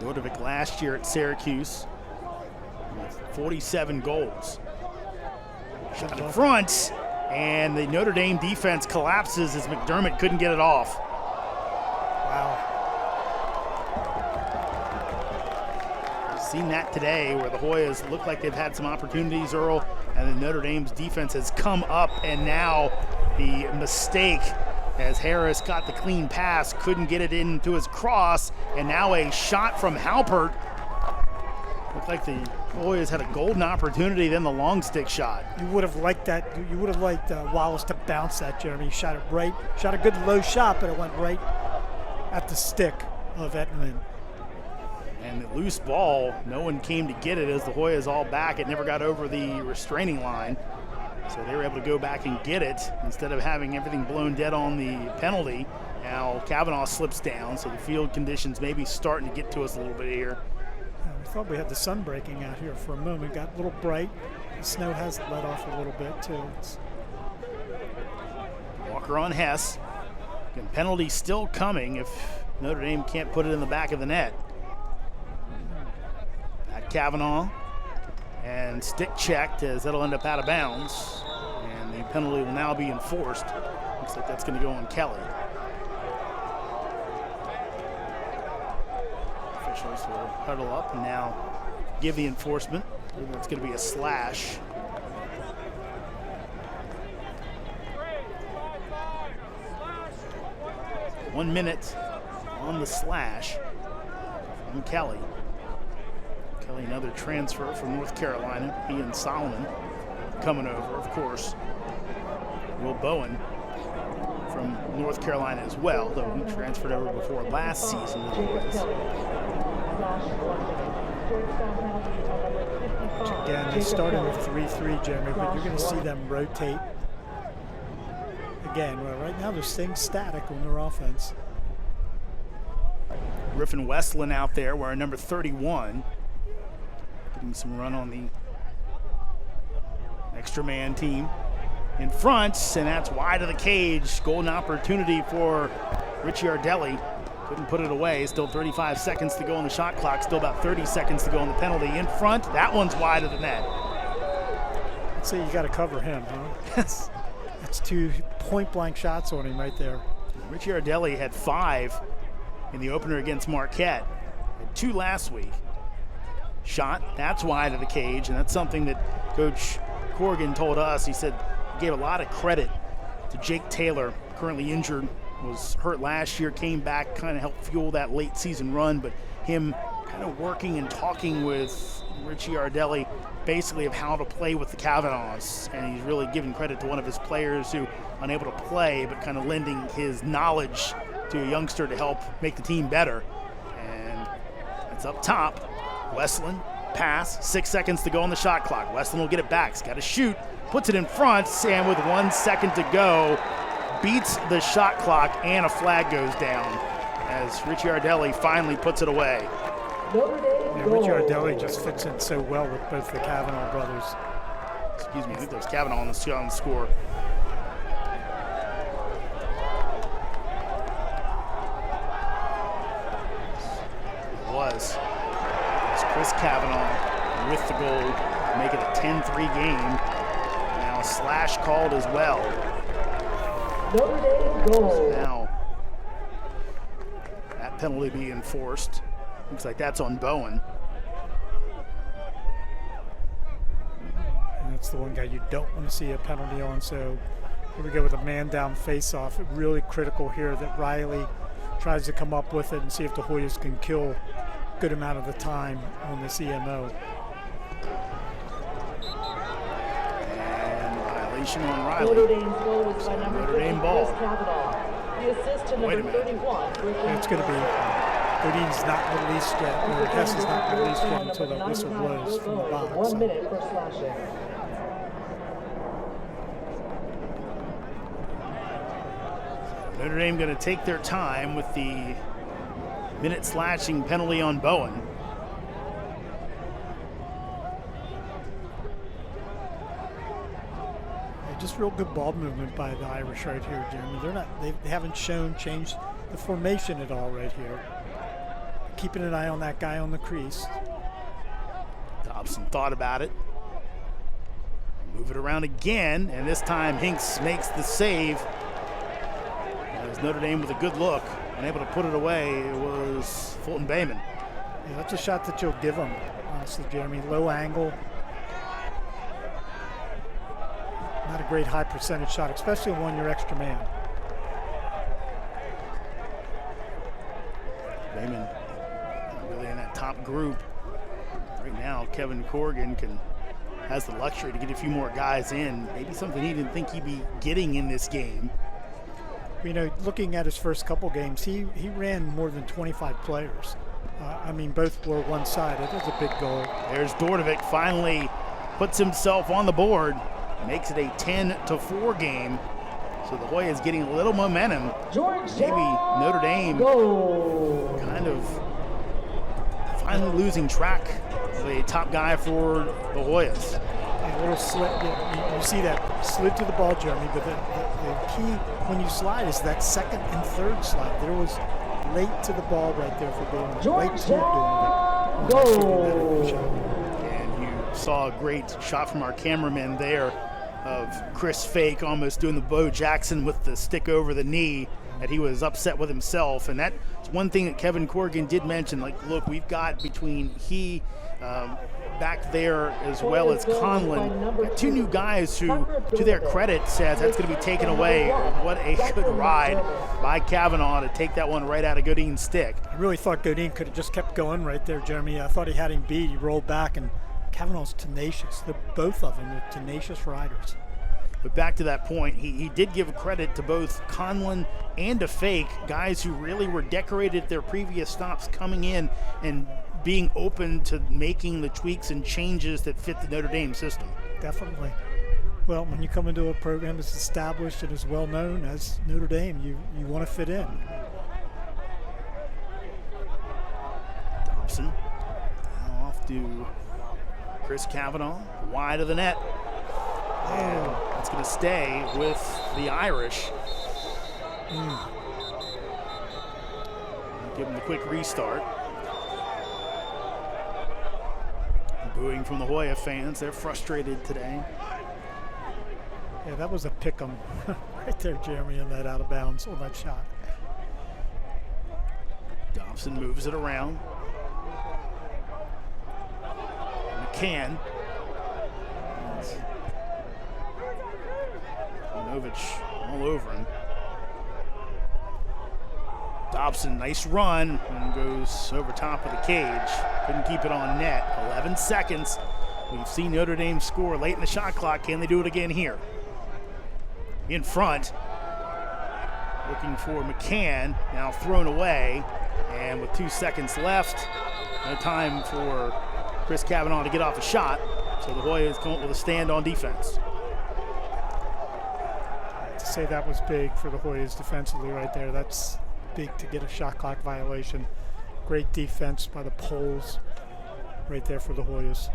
DORDEVIC last year at Syracuse with 47 goals. Shot in front, and the Notre Dame defense collapses as McDermott couldn't get it off. Wow. We've seen that today where the Hoyas look like they've had some opportunities, Earl, and then Notre Dame's defense has come up, and now the mistake as Harris got the clean pass, couldn't get it into his cross, and now a shot from Halpert. Looked like the Hoyas had a golden opportunity, then the long stick shot. You would have liked that. You would have liked Wallace to bounce that, Jeremy. He shot it right, shot a good low shot, but it went right at the stick of Entman. And the loose ball, no one came to get it as the Hoyas all back. It never got over the restraining line. So they were able to go back and get it instead of having everything blown dead on the penalty. Now Kavanagh slips down, so the field conditions may be starting to get to us a little bit here. We thought we had the sun breaking out here for a moment. Got a little bright. The snow has let off a little bit too. Walker on HESS. Again, penalty still coming if Notre Dame can't put it in the back of the net. At Kavanagh. And stick checked as that'll end up out of bounds. And the penalty will now be enforced. Looks like that's going to go on Kelly. Officials will huddle up and now give the enforcement. That's going to be a slash. 1 minute on the slash from Kelly. Kelly, another transfer from North Carolina. He and Solomon coming over, of course. Will Bowen from North Carolina as well, though he transferred over before last season. Again, they started with 3-3, Jeremy, but you're going to see them rotate. Again, well, right now they're staying static on their offense. Griffin Westlin out there wearing number 31. Getting some run on the extra man team. In front, and that's wide of the cage. Golden opportunity for Ricciardelli. Couldn't put it away. Still 35 seconds to go on the shot clock. Still about 30 seconds to go on the penalty. In front, that one's wide of the net. I'd say you got to cover him, huh? Yes. That's 2 point-blank shots on him right there. Ricciardelli had 5 in the opener against Marquette. Had 2 last week. Shot, that's wide of the cage, and that's something that Coach Corrigan told us. He said he gave a lot of credit to Jake Taylor, currently injured, was hurt last year, came back, kind of helped fuel that late season run, but him kind of working and talking with Ricciardelli basically of how to play with the Kavanaghs, and he's really giving credit to one of his players who unable to play, but kind of lending his knowledge to a youngster to help make the team better. And it's up top. Westlin, pass, 6 seconds to go on the shot clock. Westlin will get it back. He's got to shoot, puts it in front, and with 1 second to go, beats the shot clock, and a flag goes down as Ricciardelli finally puts it away. Yeah, Ricciardelli just fits in so well with both the Kavanagh brothers. Excuse me, I think there's Kavanagh on the score. It was. Chris Kavanagh with the goal to make it a 10-3 game. Now a slash called as well. So now that penalty being enforced. Looks like that's on Bowen. And that's the one guy you don't want to see a penalty on. So here we go with a man down face-off. Really critical here that Reilly tries to come up with it and see if the Hoyas can kill a good amount of the time on this EMO. And violation on Reilly. Notre Dame ball. Wait a minute. It's going to be. Odine's not released yet, or HESS is not released yet until the whistle blows from the box. 1 minute for slashing. Notre Dame going to take their time with the minute slashing penalty on Bowen. Just real good ball movement by the Irish right here, Jeremy. They haven't changed the formation at all right here. Keeping an eye on that guy on the crease. Dobson thought about it. Move it around again, and this time Hinks makes the save. As Notre Dame with a good look, unable to put it away, it was Fulton Bayman. Yeah, that's a shot that you'll give him, honestly, Jeremy. Low angle. Not a great high percentage shot, especially when you're extra man. Bayman really in that top group. Right now, Kevin Corrigan has the luxury to get a few more guys in. Maybe something he didn't think he'd be getting in this game. You know, looking at his first couple games, he ran more than 25 players. I mean, both were one-sided. It was a big goal. There's DORDEVIC finally puts himself on the board, makes it a 10-4 game. So the Hoya is getting a little momentum. Maybe Notre Dame kind of finally losing track of a top guy for the Hoyas. A little slip. You see that slid to the ball, Jeremy, but the key when you slide is that second and third slide. There was late to the ball right there for doing it. Late to doing it. And you saw a great shot from our cameraman there of Chris Fake almost doing the Bo Jackson with the stick over the knee, that he was upset with himself. And that's one thing that Kevin Corrigan did mention, like, look, we've got between back there, as well as Conlon. Two new guys who, to their credit, says that's going to be taken away. What a good ride by Kavanagh to take that one right out of Godin's stick. I really thought Godin could have just kept going right there, Jeremy. I thought he had him beat. He rolled back, and Kavanagh's tenacious. Both of them are tenacious riders. But back to that point, he did give credit to both Conlon and to Fake, guys who really were decorated at their previous stops, coming in and being open to making the tweaks and changes that fit the Notre Dame system. Definitely. Well, when you come into a program that's established and is well known as Notre Dame, you want to fit in. Dobson now off to Chris Kavanagh, wide of the net. And it's going to stay with the Irish. Give them the quick restart. Booing from the Hoya fans. They're frustrated today. Yeah, that was a pick 'em right there, Jeremy, in that out of bounds on that shot. Dobson moves it around. McCahon. Novich all over him. Dobson, nice run, and goes over top of the cage. Couldn't keep it on net. 11 seconds. We've seen Notre Dame score late in the shot clock. Can they do it again here? In front. Looking for McCann. Now thrown away. And with 2 seconds left, no time for Chris Kavanagh to get off a shot. So the Hoyas come up with a stand on defense. Say that was big for the Hoyas defensively right there. That's big to get a shot clock violation. Great defense by the Poles right there for the Hoyas.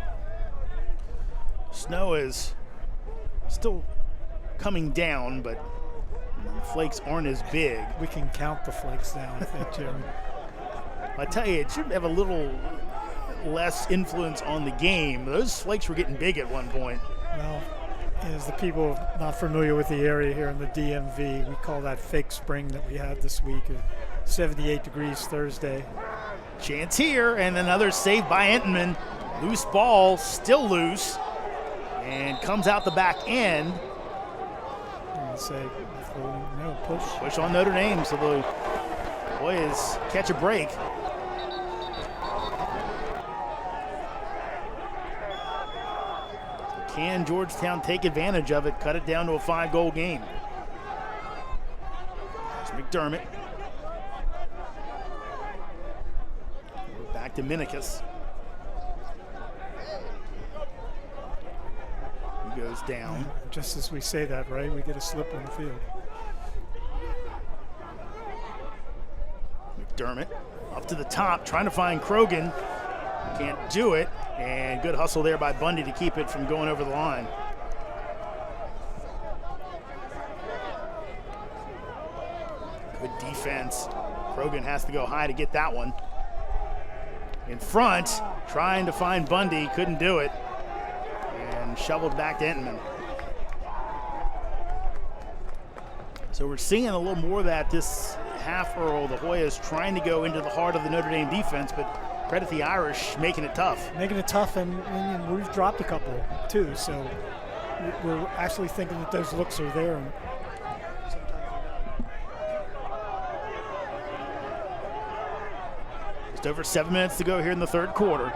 Snow is still coming down, but the flakes aren't as big. We can count the flakes now, I think, Jeremy. I tell you, it should have a little less influence on the game. Those flakes were getting big at one point. Well, as the people not familiar with the area here in the DMV, we call that fake spring that we had this week. 78 degrees Thursday. Chance here, and another save by Entenmann. Loose ball, still loose, and comes out the back end. Say, no, push. Push on Notre Dame, so the Hoyas catch a break. Can Georgetown take advantage of it, cut it down to a 5-goal game? There's McDermott. We're back to Minicus. He goes down. Just as we say that, right, we get a slip on the field. McDermott up to the top, trying to find CROGAN. Can't do it, and good hustle there by BUNDY to keep it from going over the line. Good defense. CROGAN has to go high to get that one. In front, trying to find BUNDY, couldn't do it, and shoveled back to Entenmann. So we're seeing a little more of that this half, Earl. The Hoyas trying to go into the heart of the Notre Dame defense, but credit the Irish making it tough. Making it tough, and we've dropped a couple too, so we're actually thinking that those looks are there. And just over 7 minutes to go here in the third quarter.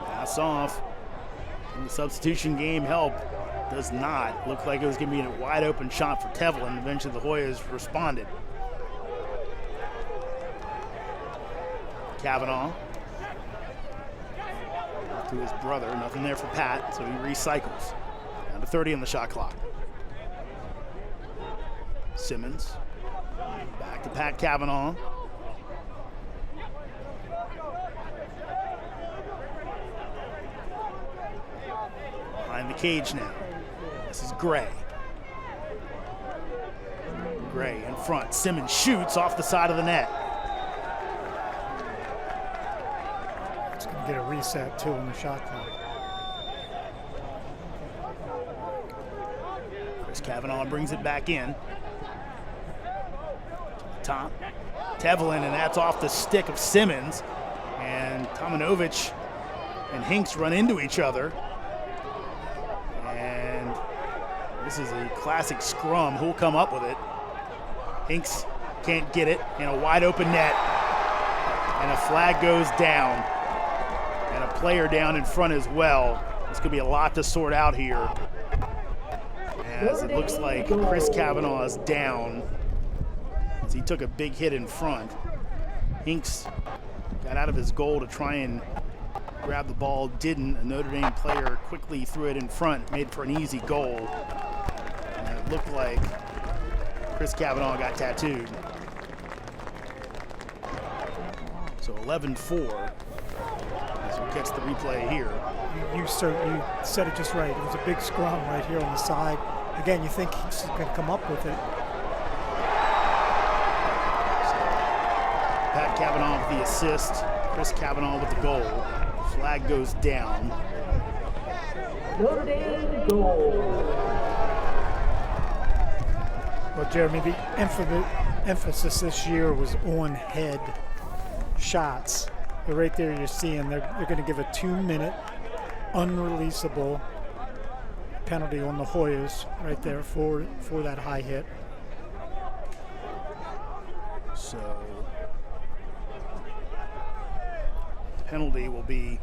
Pass off. And the substitution game help does not. Looked like it was going to be a wide open shot for Tevlin. Eventually the Hoyas responded. Kavanagh to his brother, nothing there for Pat, so he recycles. Down to 30 on the shot clock. Simmons, back to Pat Kavanagh. Behind the cage now. This is Gray. Gray in front. Simmons shoots off the side of the net. Get a reset too on the shot clock. Chris Kavanagh brings it back in. To the top. Tevlin, and that's off the stick of Simmons. And Tomanovich and Hinks run into each other. And this is a classic scrum. Who'll come up with it? Hinks can't get it in a wide open net. And a flag goes down. And a player down in front as well. It's going to be a lot to sort out here, as it looks like Chris Kavanagh is down as he took a big hit in front. Hinks got out of his goal to try and grab the ball, didn't. A Notre Dame player quickly threw it in front, made for an easy goal. And it looked like Chris Kavanagh got tattooed. So 11-4 as we catch the replay here. You said it just right. It was a big scrum right here on the side. Again, you think he's going to come up with it. So, Pat Kavanagh with the assist. Chris Kavanagh with the goal. Flag goes down. Notre Dame goal. Well, Jeremy, the emphasis this year was on head shots. But right there you're seeing they're going to give a 2-minute unreleasable penalty on the Hoyas right there for that high hit. So the penalty will be,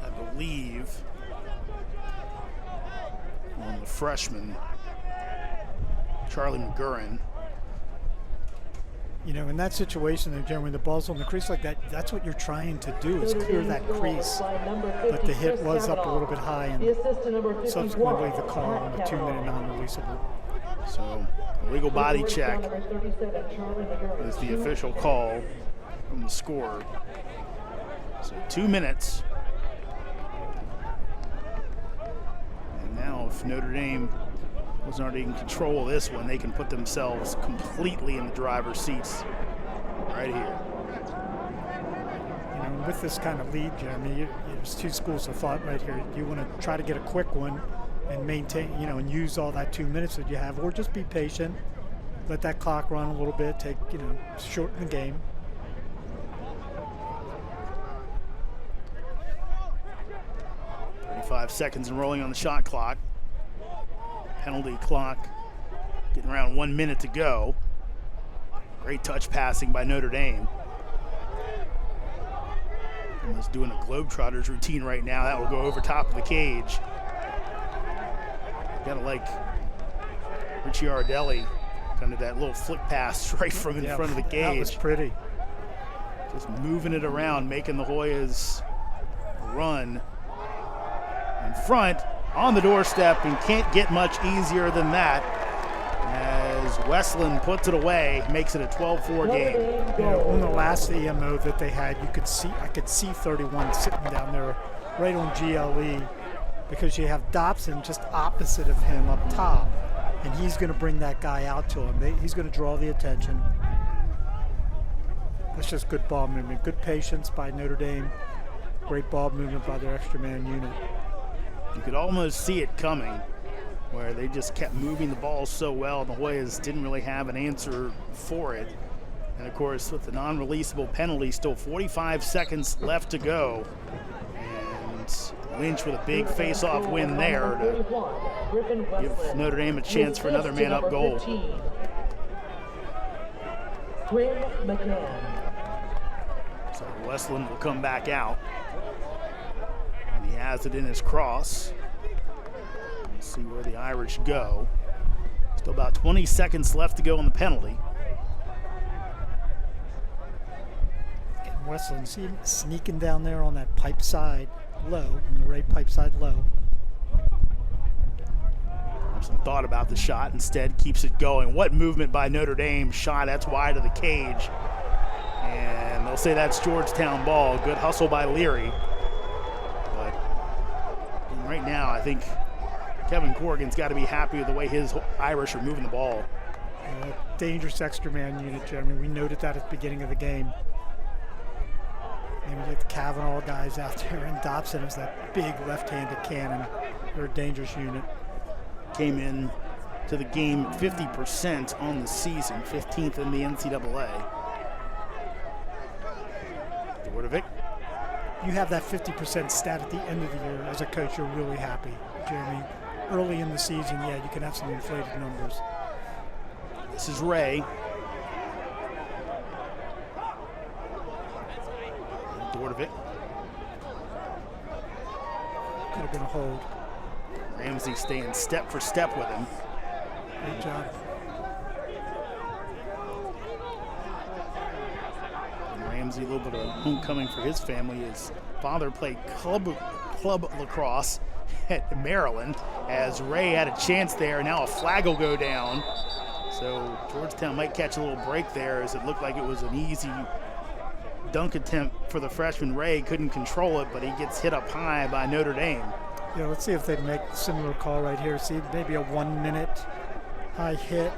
I believe, on the freshman, Charlie McCahon. You know, in that situation, Jeremy, the ball's on the crease like that, that's what you're trying to do, is clear that crease. But the hit was up a little bit high, and subsequently the call on the 2-minute non-releasable. So a legal body check is the official call from the scorer. So 2 minutes. And now if Notre Dame was already in control of this one, they can put themselves completely in the driver's seats right here. You know, with this kind of lead, Jeremy, there's two schools of thought right here. You want to try to get a quick one and maintain, you know, and use all that 2 minutes that you have, or just be patient, let that clock run a little bit, take, you know, shorten the game. .5 seconds and rolling on the shot clock. Penalty clock getting around 1 minute to go. Great touch passing by Notre Dame. Almost doing a Globetrotters routine right now. That will go over top of the cage. Gotta like Ricciardelli, kind of that little flick pass right from in front of the cage. That was pretty. Just moving it around, making the Hoyas run in front on the doorstep, and can't get much easier than that as Westlin puts it away, makes it a 12-4 game. You know, on the last EMO that they had, I could see 31 sitting down there right on GLE, because you have Dobson just opposite of him up top, and he's going to bring that guy out to him. He's going to draw the attention. That's just good ball movement, good patience by Notre Dame, great ball movement by their extra man unit. You could almost see it coming, where they just kept moving the ball so well, the Hoyas didn't really have an answer for it. And of course, with the non-releasable penalty, still 45 seconds left to go. And Lynch with a big face-off win there to give Notre Dame a chance for another man-up goal. Quinn McCahon. So Westlin will come back out. And he has it in his cross. Let's see where the Irish go. Still about 20 seconds left to go on the penalty. Westlin, see him sneaking down there on that pipe side low, on the right pipe side low. Some thought about the shot, instead keeps it going. What movement by Notre Dame. Shot, that's wide of the cage. And they'll say that's Georgetown ball. Good hustle by Leary. But right now, I think Kevin Corrigan's got to be happy with the way his Irish are moving the ball. Dangerous extra man unit, Jeremy. We noted that at the beginning of the game. And we get the Kavanagh guys out there, and Dobson is that big left-handed cannon. They're a dangerous unit. Came in to the game 50% on the season, 15th in the NCAA. DORDEVIC. You have that 50% stat at the end of the year. As a coach, you're really happy, Jeremy. Early in the season, yeah, you can have some inflated numbers. This is Ray. DORDEVIC. Could have been a hold. Ramsey staying step for step with him. Great job. And Ramsey, a little bit of homecoming for his family. His father played club lacrosse at Maryland, as Ray had a chance there. Now a flag will go down. So Georgetown might catch a little break there, as it looked like it was an easy dunk attempt for the freshman. Ray couldn't control it, but he gets hit up high by Notre Dame. Yeah, let's see if they make a similar call right here. See, maybe a 1 minute high hit.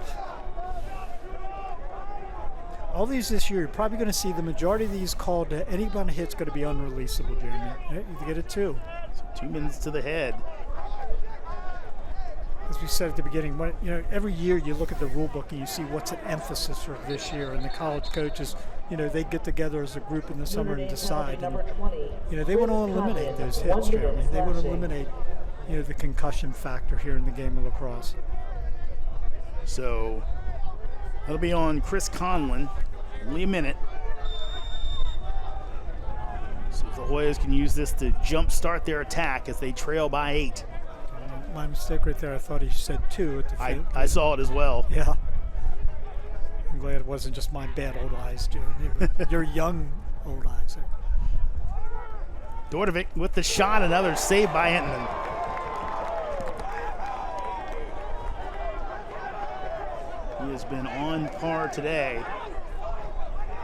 All these this year, you're probably going to see the majority of these called. Any kind of hit's going to be unreleasable, Jeremy. You get it too. So 2 minutes to the head. As we said at the beginning, every year you look at the rule book and you see what's an emphasis for this year, and the college coaches, they get together as a group in the summer and decide. And, they want to eliminate those hits, Jeremy. They want to eliminate, the concussion factor here in the game of lacrosse. So that'll be on Chris Conlon. Only a minute. See if the Hoyas can use this to jumpstart their attack as they trail by 8. My mistake right there. I thought he said 2 at the field. I saw it as well. Yeah. I'm glad it wasn't just my bad old eyes, Jeremy. Your young old eyes. DORDEVIC with the shot, another save by Entman. He has been on par today.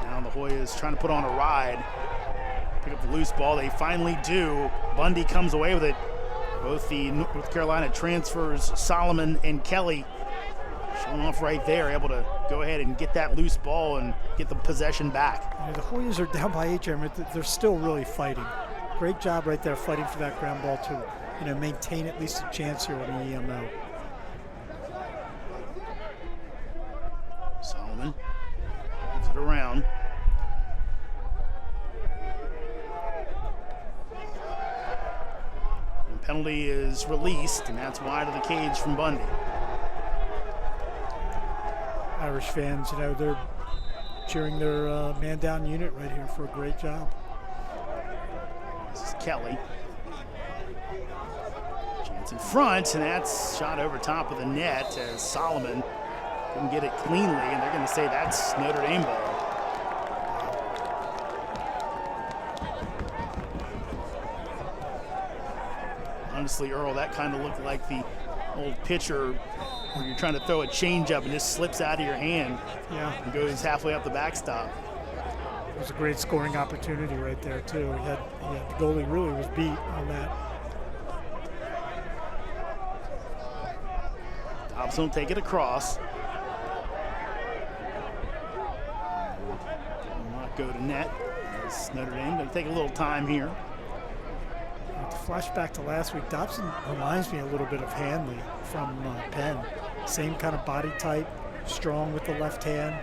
Now the Hoyas trying to put on a ride. Pick up the loose ball. They finally do. BUNDY comes away with it. Both the North Carolina transfers, Solomon and Kelly, showing off right there, able to go ahead and get that loose ball and get the possession back. The Hoyas are down by 8, Jeremy. They're still really fighting. Great job right there fighting for that ground ball to maintain at least a chance here on the EMO. Solomon moves it around. Penalty is released, and that's wide of the cage from BUNDY. Irish fans, they're cheering their man down unit right here for a great job. This is Kelly. Chance in front, and that's shot over top of the net as Solomon couldn't get it cleanly, and they're going to say that's Notre Dame ball. Honestly, Earl, that kind of looked like the old pitcher where you're trying to throw a changeup and just slips out of your hand. Yeah. And goes halfway up the backstop. It was a great scoring opportunity right there, too. The goalie really was beat on that. Dobson will take it across. Will not go to net. As Notre Dame going to take a little time here. To flashback to last week, Dobson reminds me a little bit of Hanley from Penn. Same kind of body type, strong with the left hand.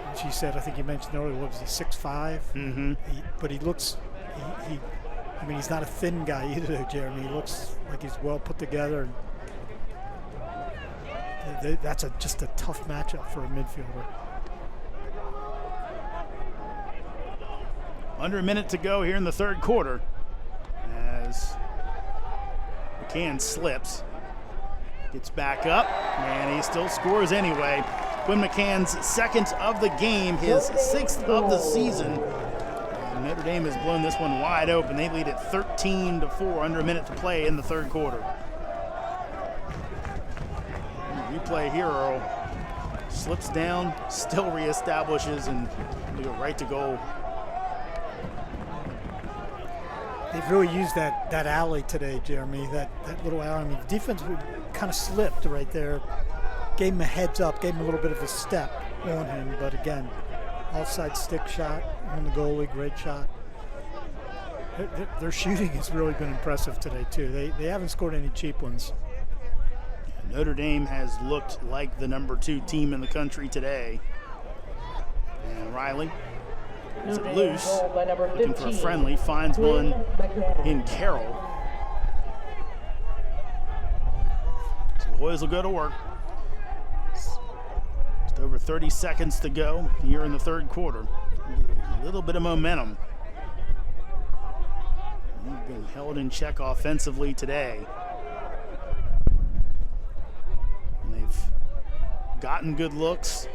And she said, I think you mentioned earlier, what was he, 6'5"? Mm-hmm. But he looks, he's not a thin guy either, Jeremy. He looks like he's well put together. And that's just a tough matchup for a midfielder. Under a minute to go here in the third quarter. As McCahon slips, gets back up, and he still scores anyway. Quinn McCann's second of the game, his 6th of the season. And Notre Dame has blown this one wide open. They lead it 13-4, under a minute to play in the third quarter. Replay here, Earl. Slips down, still reestablishes, and we go right to goal. They've really used that alley today, Jeremy, that little alley. I mean, the defense kind of slipped right there. Gave him a heads up, gave him a little bit of a step on him. But again, outside stick shot on the goalie, great shot. Their shooting has really been impressive today, too. They haven't scored any cheap ones. Notre Dame has looked like the #2 team in the country today. And Reilly Is it New loose? goal by number Looking for a 15, friendly. Finds Quinn, one McCahon. in Carroll. So the Hoyas will go to work. Just over 30 seconds to go here in the third quarter. A little bit of momentum. They've been held in check offensively today. And they've gotten good looks.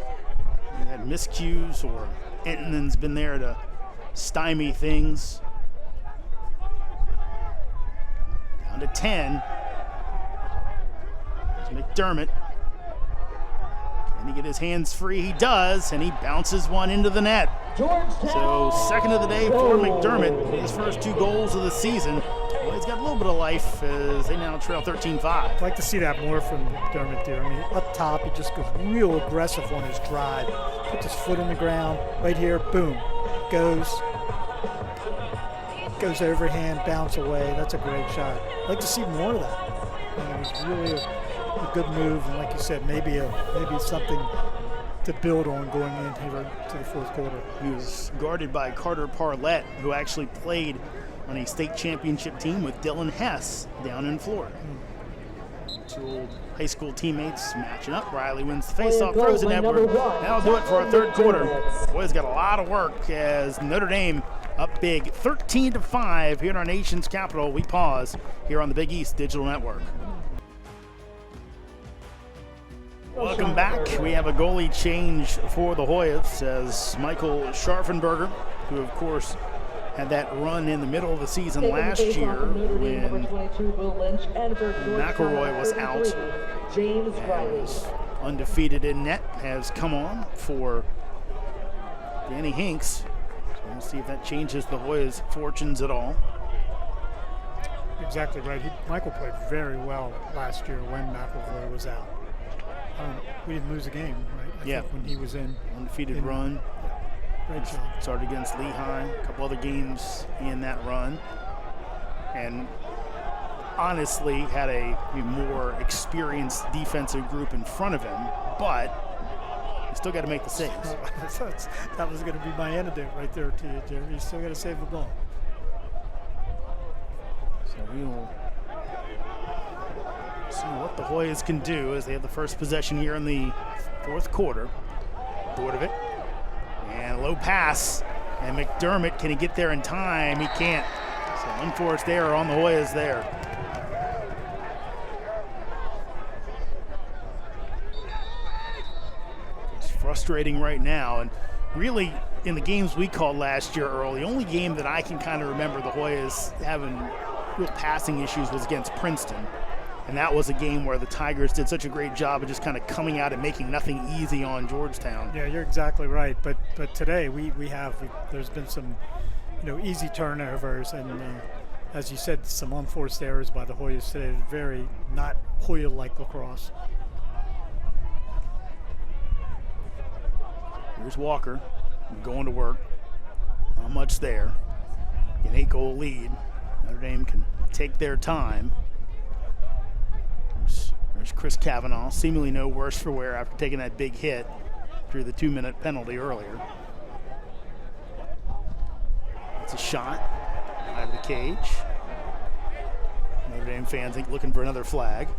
They had miscues, or Entonen's been there to stymie things. Down to 10. There's McDermott. Can he get his hands free? He does, and he bounces one into the net. Georgetown. So second of the day for McDermott. His first 2 goals of the season. Well, he's got a little bit of life as they now trail 13-5. I'd like to see that more from McDermott there. I mean, up top, he just goes real aggressive on his drive. Puts his foot in the ground. Right here, boom. Goes overhand, bounce away. That's a great shot. I'd like to see more of that. And it was really a good move, and like you said, maybe something to build on going in here to the fourth quarter. He was guarded by Carter Parlett, who actually played on a state championship team with Dylan Hess down in Florida. 2 old high school teammates matching up. Reilly wins the faceoff, throws it Edward. That'll do it for our third quarter. Boys got a lot of work as Notre Dame up big, 13-5 here in our nation's capital. We pause here on the Big East Digital Network. Welcome back. We have a goalie change for the Hoyas as Michael Scharfenberger, who of course had that run in the middle of the season last year when McElroy was out. James Reilly Was undefeated in net, has come on for Danny Hinks. So we'll see if that changes the Hoyas' fortunes at all. Exactly right. Michael played very well last year when McElroy was out. We didn't lose a game, right? I think when he was in. Undefeated run. Great job. Started against Lehigh, a couple other games in that run. And honestly had a more experienced defensive group in front of him, but you still got to make the saves. That was going to be my antidote right there to you, Jerry. You still got to save the ball. So we will see what the Hoyas can do as they have the first possession here in the fourth quarter. DORDEVIC. And a low pass. And McDermott, can he get there in time? He can't. So unforced error on the Hoyas there. It's frustrating right now. And really, in the games we called last year, Earl, the only game that I can kind of remember the Hoyas having real passing issues was against Princeton. And that was a game where the Tigers did such a great job of just kind of coming out and making nothing easy on Georgetown. Yeah, you're exactly right. But today there's been some, easy turnovers and as you said, some unforced errors by the Hoyas today. Very not Hoya-like lacrosse. Here's Walker going to work. Not much there. An 8-goal lead. Notre Dame can take their time. There's Chris Kavanagh, seemingly no worse for wear after taking that big hit through the 2-minute penalty earlier. That's a shot out of the cage. Notre Dame fans looking for another flag.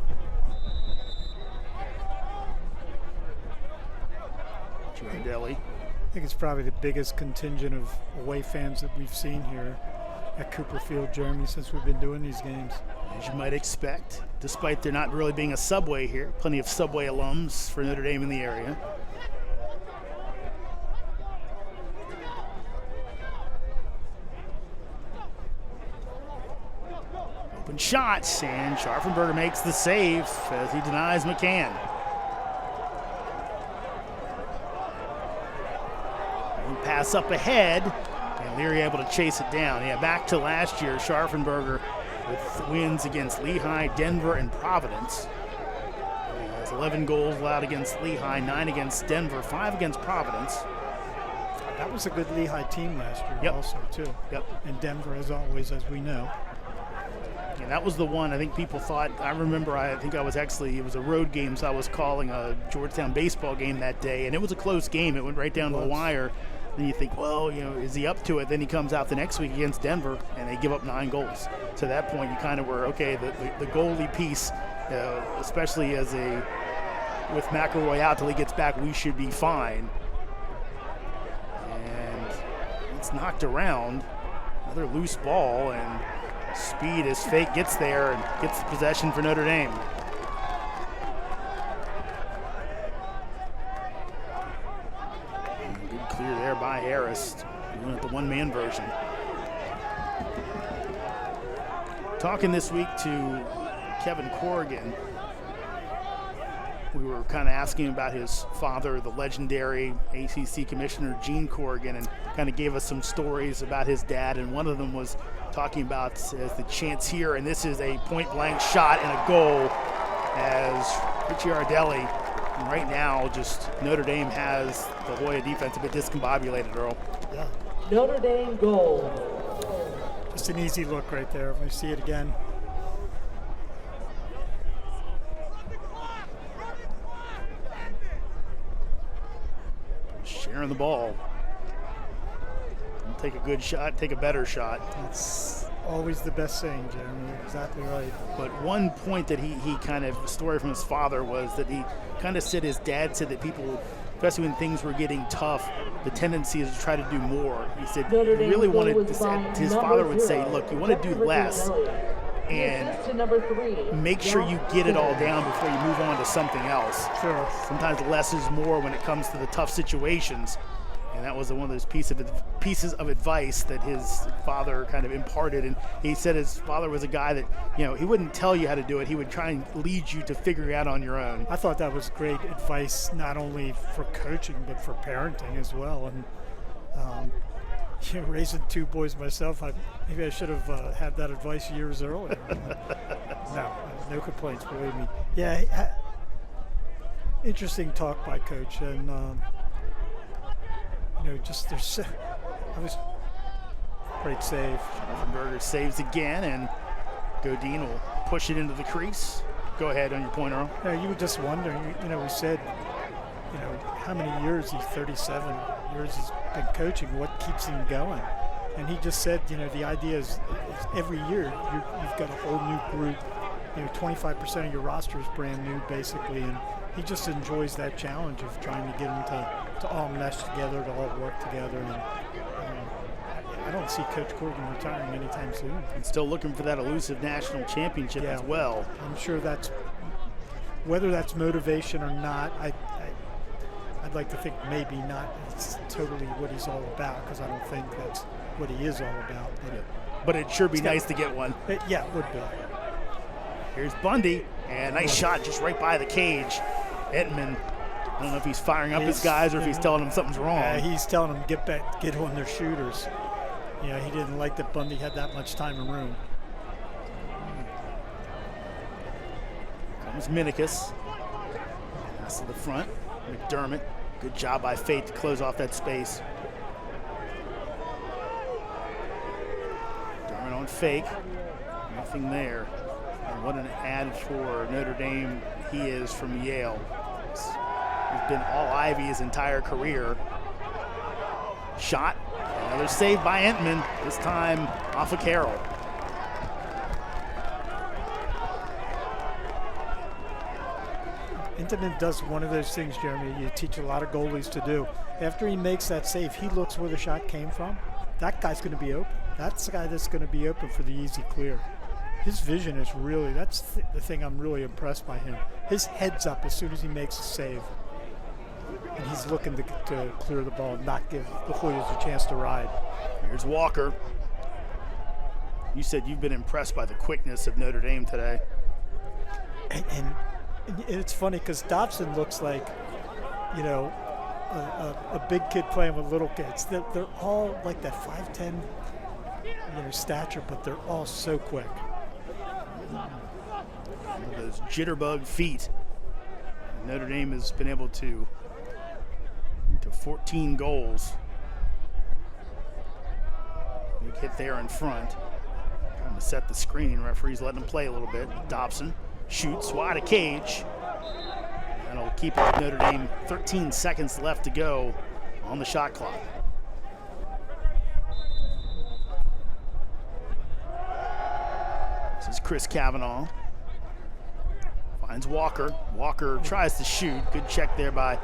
Ricciardelli. I think it's probably the biggest contingent of away fans that we've seen here at Cooper Field, Jeremy, since we've been doing these games. As you might expect, despite there not really being a Subway here. Plenty of Subway alums for Notre Dame in the area. Open shots, and Scharfenberger makes the save as he denies McCahon. Pass up ahead, and Leary able to chase it down. Yeah, back to last year, Scharfenberger with wins against Lehigh, Denver, and Providence. He has 11 goals allowed against Lehigh, 9 against Denver, 5 against Providence. That was a good Lehigh team last year also, too. Yep. And Denver, as always, as we know. Yeah, that was the one I think people thought. I remember it was a road game, so I was calling a Georgetown baseball game that day, and it was a close game. It went right down to the wire. Then you think, well, is he up to it? Then he comes out the next week against Denver, and they give up 9 goals. So at that point, you kind of were, okay, the goalie piece, especially with McElroy out till he gets back, we should be fine. And it's knocked around. Another loose ball, and speed as Fake gets there and gets the possession for Notre Dame. Good clear there by Harris, doing it the one-man version. Talking this week to Kevin Corrigan, we were kind of asking about his father, the legendary ACC commissioner Gene Corrigan, and kind of gave us some stories about his dad, and one of them was talking about as the chance here, and this is a point-blank shot and a goal as Ricciardelli, and right now just Notre Dame has the Hoya defense a bit discombobulated, Earl. Yeah. Notre Dame goal. Just an easy look right there. We see it again. Sharing the ball. Don't take a good shot, take a better shot. That's always the best saying, Jeremy. You're exactly right. But one point that he kind of, a story from his father was that he kind of said his dad said that people, especially when things were getting tough, the tendency is to try to do more. He said he really wanted to, his father would say, look, you want to do less and make sure you get it all down before you move on to something else. Sure. Sometimes less is more when it comes to the tough situations. And that was one of those pieces of advice that his father kind of imparted. And he said his father was a guy that, he wouldn't tell you how to do it. He would try and lead you to figure it out on your own. I thought that was great advice, not only for coaching, but for parenting as well. And raising 2 boys myself, maybe I should have had that advice years earlier. No complaints, believe me. Yeah, interesting talk by Coach. And, I was great save. Berger saves again, and Godin will push it into the crease. Go ahead on your point, Earl. Yeah, you were just wondering, we said, how many years, he's 37 years he's been coaching, what keeps him going? And he just said, the idea is every year you've got a whole new group, 25% of your roster is brand new basically, and he just enjoys that challenge of trying to get them to all mesh together, to all work together. And I don't see Coach Corrigan retiring anytime soon. And still looking for that elusive national championship as well. I'm sure whether that's motivation or not, I'd like to think maybe not. It's totally what he's all about, because I don't think that's what he is all about. But it'd sure be nice to get one. It would be. Here's Bundy, and nice shot just right by the cage. Edmond, I don't know if he's firing up his guys or if he's telling them something's wrong. He's telling them get back, get on their shooters. He didn't like that Bundy had that much time and room. Comes Minicus. Pass to the front. McDermott. Good job by Fate to close off that space. McDermott on Fake. Nothing there. And what an ad for Notre Dame he is from Yale. He's been all Ivy his entire career. Shot. Another save by Entman, this time off of Carroll. Entman does one of those things, Jeremy, you teach a lot of goalies to do. After he makes that save, he looks where the shot came from. That guy's going to be open. That's the guy that's going to be open for the easy clear. His vision is really, that's the thing I'm really impressed by him. His head's up as soon as he makes a save. And he's looking to clear the ball, not give the Hoyas a chance to ride. Here's Walker. You said you've been impressed by the quickness of Notre Dame today. And it's funny because Dobson looks like, a big kid playing with little kids. They're all like that 5'10", stature, but they're all so quick. Those jitterbug feet. Notre Dame has been able to 14 goals. Big hit there in front. Trying to set the screen. Referee's letting them play a little bit. Dobson shoots wide of cage. That'll keep Notre Dame 13 seconds left to go on the shot clock. Chris Kavanagh. Finds Walker. Walker tries to shoot. Good check there by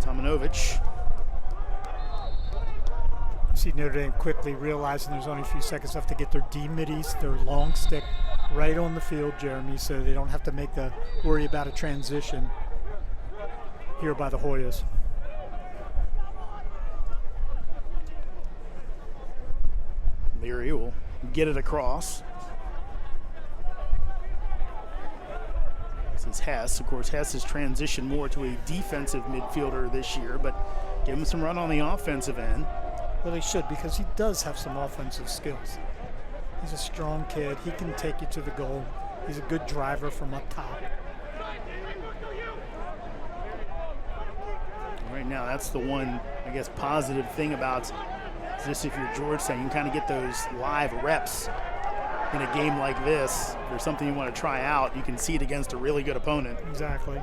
Tomjanovich. See Notre Dame quickly realizing there's only a few seconds left to get their D-middies, their long stick, right on the field, Jeremy, so they don't have to worry about a transition here by the Hoyas. Leary will get it across. This is Hess. Of course, Hess has transitioned more to a defensive midfielder this year, but give him some run on the offensive end. Well, he should, because he does have some offensive skills. He's a strong kid. He can take you to the goal. He's a good driver from up top. Right now, that's the one, I guess, positive thing about this. If you're Georgetown, you can kind of get those live reps in a game like this. If there's something you want to try out, you can see it against a really good opponent. Exactly.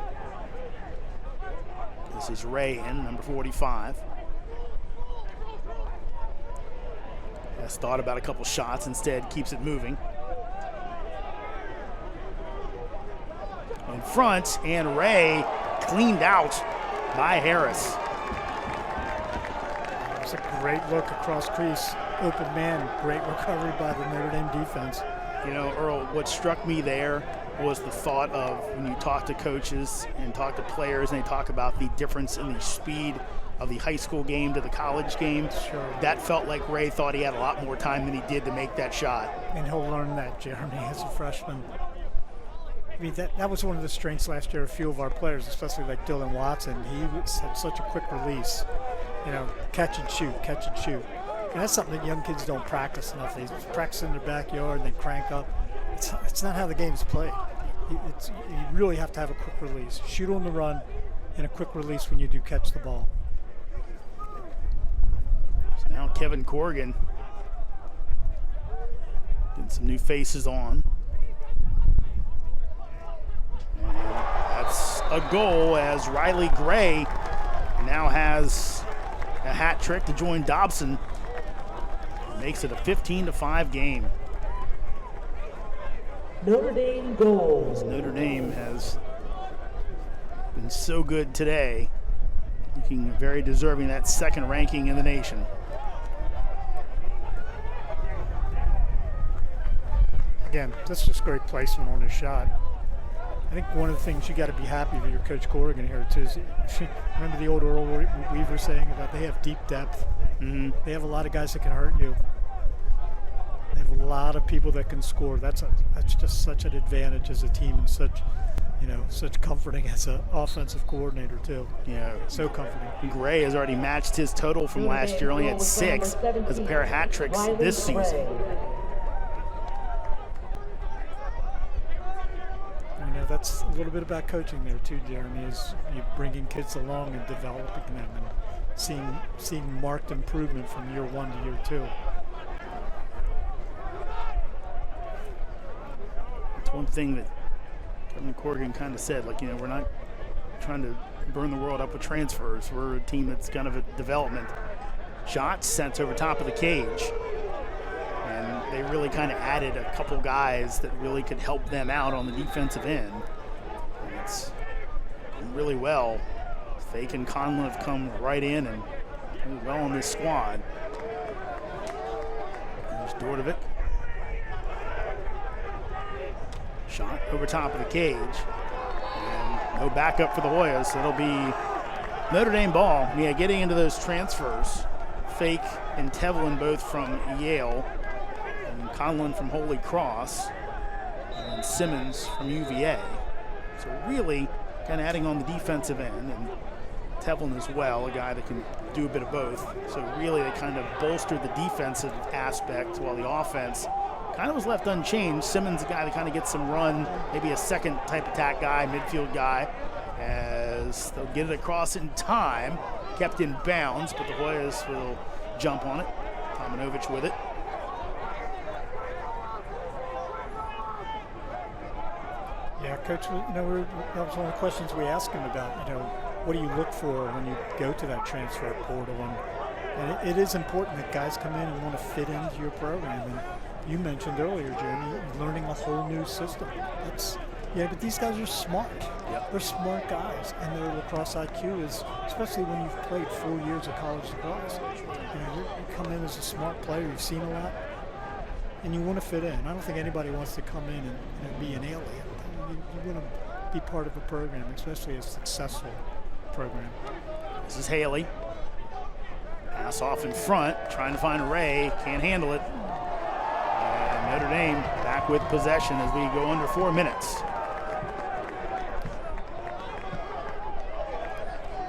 This is Ray in, number 45. Has thought about a couple shots, instead keeps it moving. In front, and Ray cleaned out by Harris. It's a great look across crease. Open man, great recovery by the Notre Dame defense. You know, Earl, what struck me there was the thought of when you talk to coaches and talk to players and they talk about the difference in the speed of the high school game to the college game. Sure. That felt like Ray thought he had a lot more time than he did to make that shot. And he'll learn that, Jeremy, as a freshman. I mean, that was one of the strengths last year of a few of our players, especially like Dylan Watson. He had such a quick release. You know, catch and shoot, catch and shoot. And that's something that young kids don't practice enough. They practice in their backyard and they crank up. It's not how the game's played. You really have to have a quick release. Shoot on the run and a quick release when you do catch the ball. So now Kevin Corrigan getting some new faces on. And that's a goal as Reilly Gray now has a hat trick to join Dobson. Makes it a 15-5 game. Notre Dame goal. Notre Dame has been so good today, looking very deserving of that second ranking in the nation. Again, that's just great placement on his shot. I think one of the things you got to be happy with your coach Corrigan here too is, remember the old Earl Weaver saying about they have deep depth. Mm-hmm. They have a lot of guys that can hurt you. They have a lot of people that can score. That's just such an advantage as a team, and such comforting as an offensive coordinator too. Yeah, so comforting. Gray has already matched his total from last year. Only had 6 as a pair of hat tricks this season. That's a little bit about coaching there too, Jeremy, is you bringing kids along and developing them and seeing marked improvement from year 1 to year 2. It's one thing that Kevin Corrigan kind of said, like, we're not trying to burn the world up with transfers. We're a team that's kind of a development. Shots sent over top of the cage. And they really kind of added a couple guys that really could help them out on the defensive end. And it's done really well. Fake and Conlon have come right in and do well on this squad. There's DORDEVIC. Shot over top of the cage. And no backup for the Hoyas. So it'll be Notre Dame ball. Yeah, getting into those transfers. Fake and Tevlin both from Yale. And Conlon from Holy Cross, and Simmons from UVA. So really kind of adding on the defensive end, and Tevlin as well, a guy that can do a bit of both. So really they kind of bolstered the defensive aspect while the offense kind of was left unchanged. Simmons, a guy that kind of gets some run, maybe a second type attack guy, midfield guy, as they'll get it across in time. Kept in bounds, but the Hoyas will jump on it. Tomjanovich with it. Yeah, Coach, that was one of the questions we asked him about, what do you look for when you go to that transfer portal? And it is important that guys come in and want to fit into your program. And you mentioned earlier, Jeremy, learning a whole new system. Yeah, but these guys are smart. Yep. They're smart guys, and their lacrosse IQ is, especially when you've played 4 years of college lacrosse. You come in as a smart player, you've seen a lot, and you want to fit in. I don't think anybody wants to come in and be an alien. You want to be part of a program, especially a successful program. This is Haley. Pass off in front, trying to find Ray, can't handle it. And Notre Dame back with possession as we go under 4 minutes.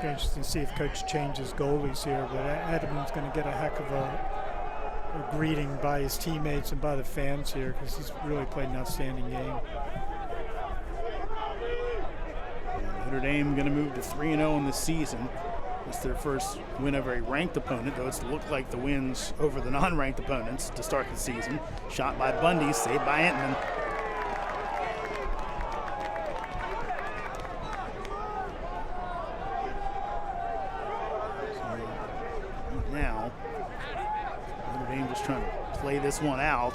Interesting to see if Coach changes goalies here, but Edmund's going to get a heck of a greeting by his teammates and by the fans here because he's really played an outstanding game. Notre Dame going to move to 3-0 in the season. It's their first win over a ranked opponent, though it's looked like the wins over the non-ranked opponents to start the season. Shot by Bundy, saved by Entman. Now, Notre Dame just trying to play this one out.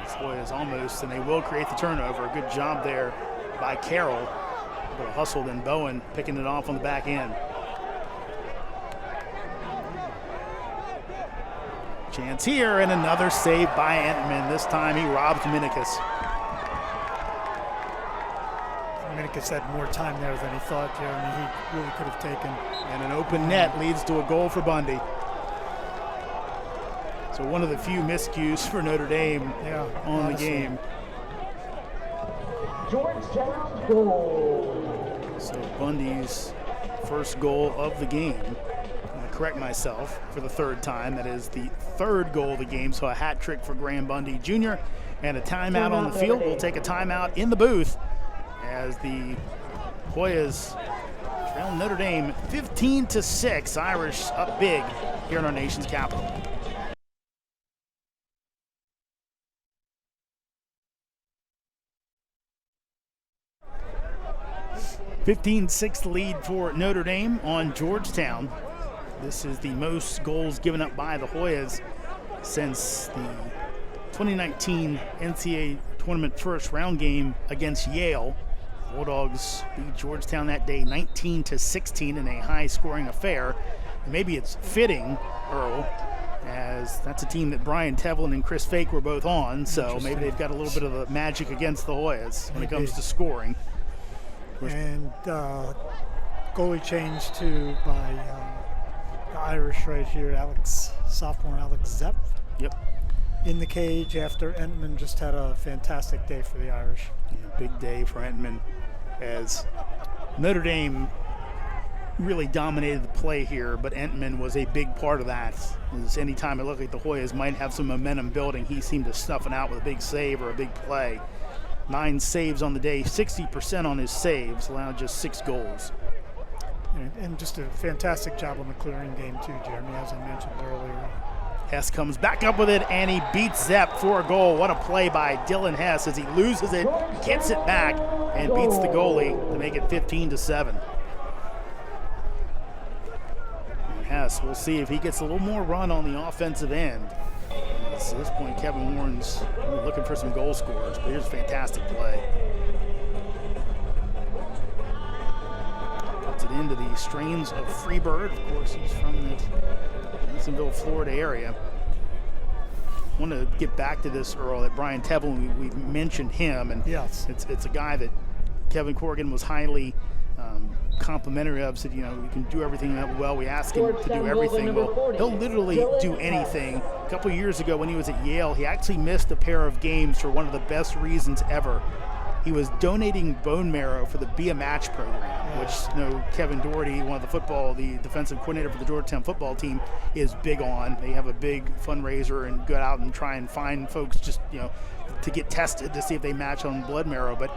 This boy is almost, and they will create the turnover. A good job there by Carroll. A little hustle, then Bowen picking it off on the back end. Chance here, and another save by Entman. This time he robs Minicus. Minicus had more time there than he thought, Jeremy. He really could have taken. And an open net leads to a goal for Bundy. So one of the few miscues for Notre Dame on the game. Georgetown goal. So Bundy's first goal of the game. I'm going to correct myself for the third time. That is the third goal of the game. So a hat trick for Graham Bundy Jr. and a timeout on the field. We'll take a timeout in the booth as the Hoyas trail Notre Dame 15-6. Irish up big here in our nation's capital. 15-6 lead for Notre Dame on Georgetown. This is the most goals given up by the Hoyas since the 2019 NCAA tournament first round game against Yale. Bulldogs beat Georgetown that day 19-16 in a high scoring affair. And maybe it's fitting, Earl, as that's a team that Brian Tevlin and Chris Fake were both on, so maybe they've got a little bit of the magic against the Hoyas when it comes to scoring. And goalie change by the Irish right here, sophomore Alex Zepp. Yep. In the cage after Entman just had a fantastic day for the Irish. Yeah, big day for Entman as Notre Dame really dominated the play here, but Entman was a big part of that. As anytime it looked like the Hoyas might have some momentum building, he seemed to snuff it out with a big save or a big play. 9 saves on the day, 60% on his saves, allowed just 6 goals. And just a fantastic job on the clearing game too, Jeremy, as I mentioned earlier. Hess comes back up with it, and he beats Zepp for a goal. What a play by Dylan Hess as he loses it, gets it back, and beats the goalie to make it 15-7. And Hess, we'll see if he gets a little more run on the offensive end. At this point, Kevin Warren's looking for some goal scorers, but here's a fantastic play. Puts it into the strains of Freebird. Of course, he's from the Jacksonville, Florida area. I want to get back to this, Earl, that Brian Tevlin, we mentioned him, and yes, it's a guy that Kevin Corrigan was highly complimentary of, said, you can do everything well. We ask him to do everything. Well, he'll literally do anything. A couple years ago when he was at Yale, he actually missed a pair of games for one of the best reasons ever. He was donating bone marrow for the Be a Match program, which Kevin Doherty, one of the defensive coordinator for the Georgetown football team, is big on. They have a big fundraiser and go out and try and find folks just, to get tested to see if they match on blood marrow. But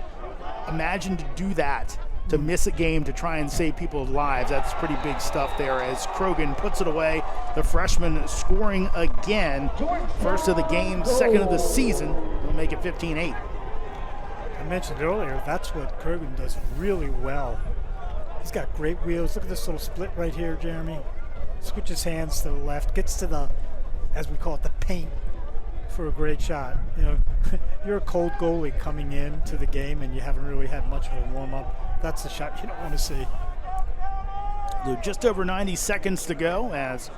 imagine to do that, to miss a game to try and save people's lives. That's pretty big stuff there as CROGAN puts it away. The freshman scoring again. First of the game, second of the season. We'll make it 15-8. I mentioned earlier, that's what CROGAN does really well. He's got great wheels. Look at this little split right here, Jeremy. Switches hands to the left, gets to the, as we call it, the paint, for a great shot. You know, you're a cold goalie coming in to the game and you haven't really had much of a warm-up. That's the shot you don't want to see. Just over 90 seconds to go as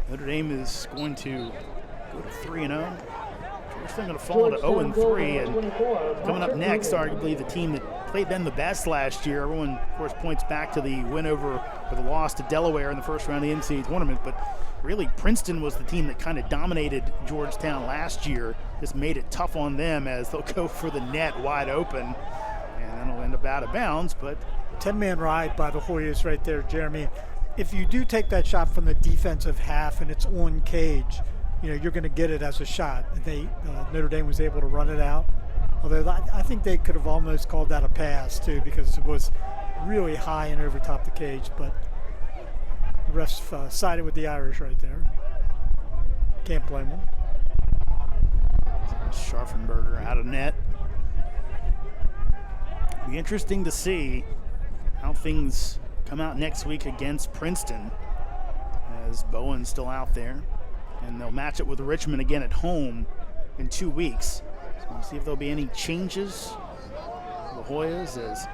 Notre Dame is going to go to 3-0. Georgetown going to fall to 0-3, and coming up next, arguably the team that played them the best last year. Everyone, of course, points back to the win over, or the loss to Delaware in the first round of the NCAA tournament, but really Princeton was the team that kind of dominated Georgetown last year, just made it tough on them as they'll go for the net wide open, and then it'll end up out of bounds. But 10-man ride by the Hoyas right there, Jeremy. If you do take that shot from the defensive half and it's on cage, you know, you're going to get it as a shot. Notre Dame was able to run it out. Although I think they could have almost called that a pass too, because it was really high and over top the cage. But the refs sided with the Irish right there. Can't blame them. Scharfenberger out of net. Be interesting to see how things come out next week against Princeton, as Bowen's still out there. And they'll match it with Richmond again at home in 2 weeks. So we'll see if there'll be any changes. The Hoyas is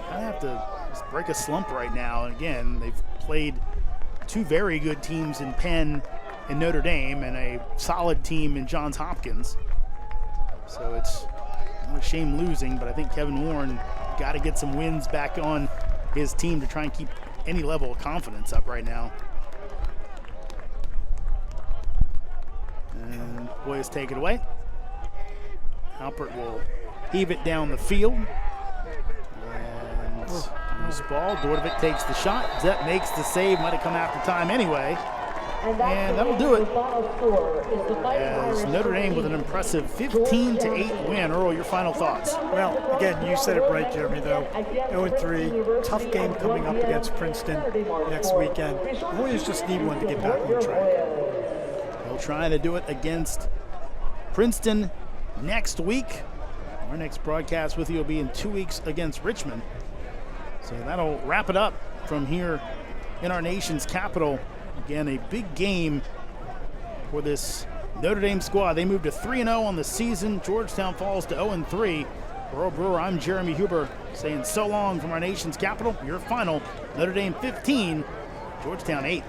kind of have to just break a slump right now. And again, they've played two very good teams in Penn and Notre Dame and a solid team in Johns Hopkins. So it's a shame losing, but I think Kevin Warren got to get some wins back on his team to try and keep any level of confidence up right now. And Hoyas take it away. Halpert will heave it down the field. And loose ball. DORDEVIC takes the shot. Zepp makes the save. Might have come after time anyway. And that'll do it. As Notre Dame with an impressive 15-8 win. Earl, your final thoughts? Well, again, you said it right, Jeremy, though. 0-3, tough game coming up against Princeton next weekend. The Warriors just need one to get back on track. They'll try to do it against Princeton next week. Our next broadcast with you will be in 2 weeks against Richmond. So that'll wrap it up from here in our nation's capital. Again, a big game for this Notre Dame squad. They moved to 3-0 on the season. Georgetown falls to 0-3. For Earl Brewer, I'm Jeremy Huber saying so long from our nation's capital. Your final, Notre Dame 15, Georgetown 8.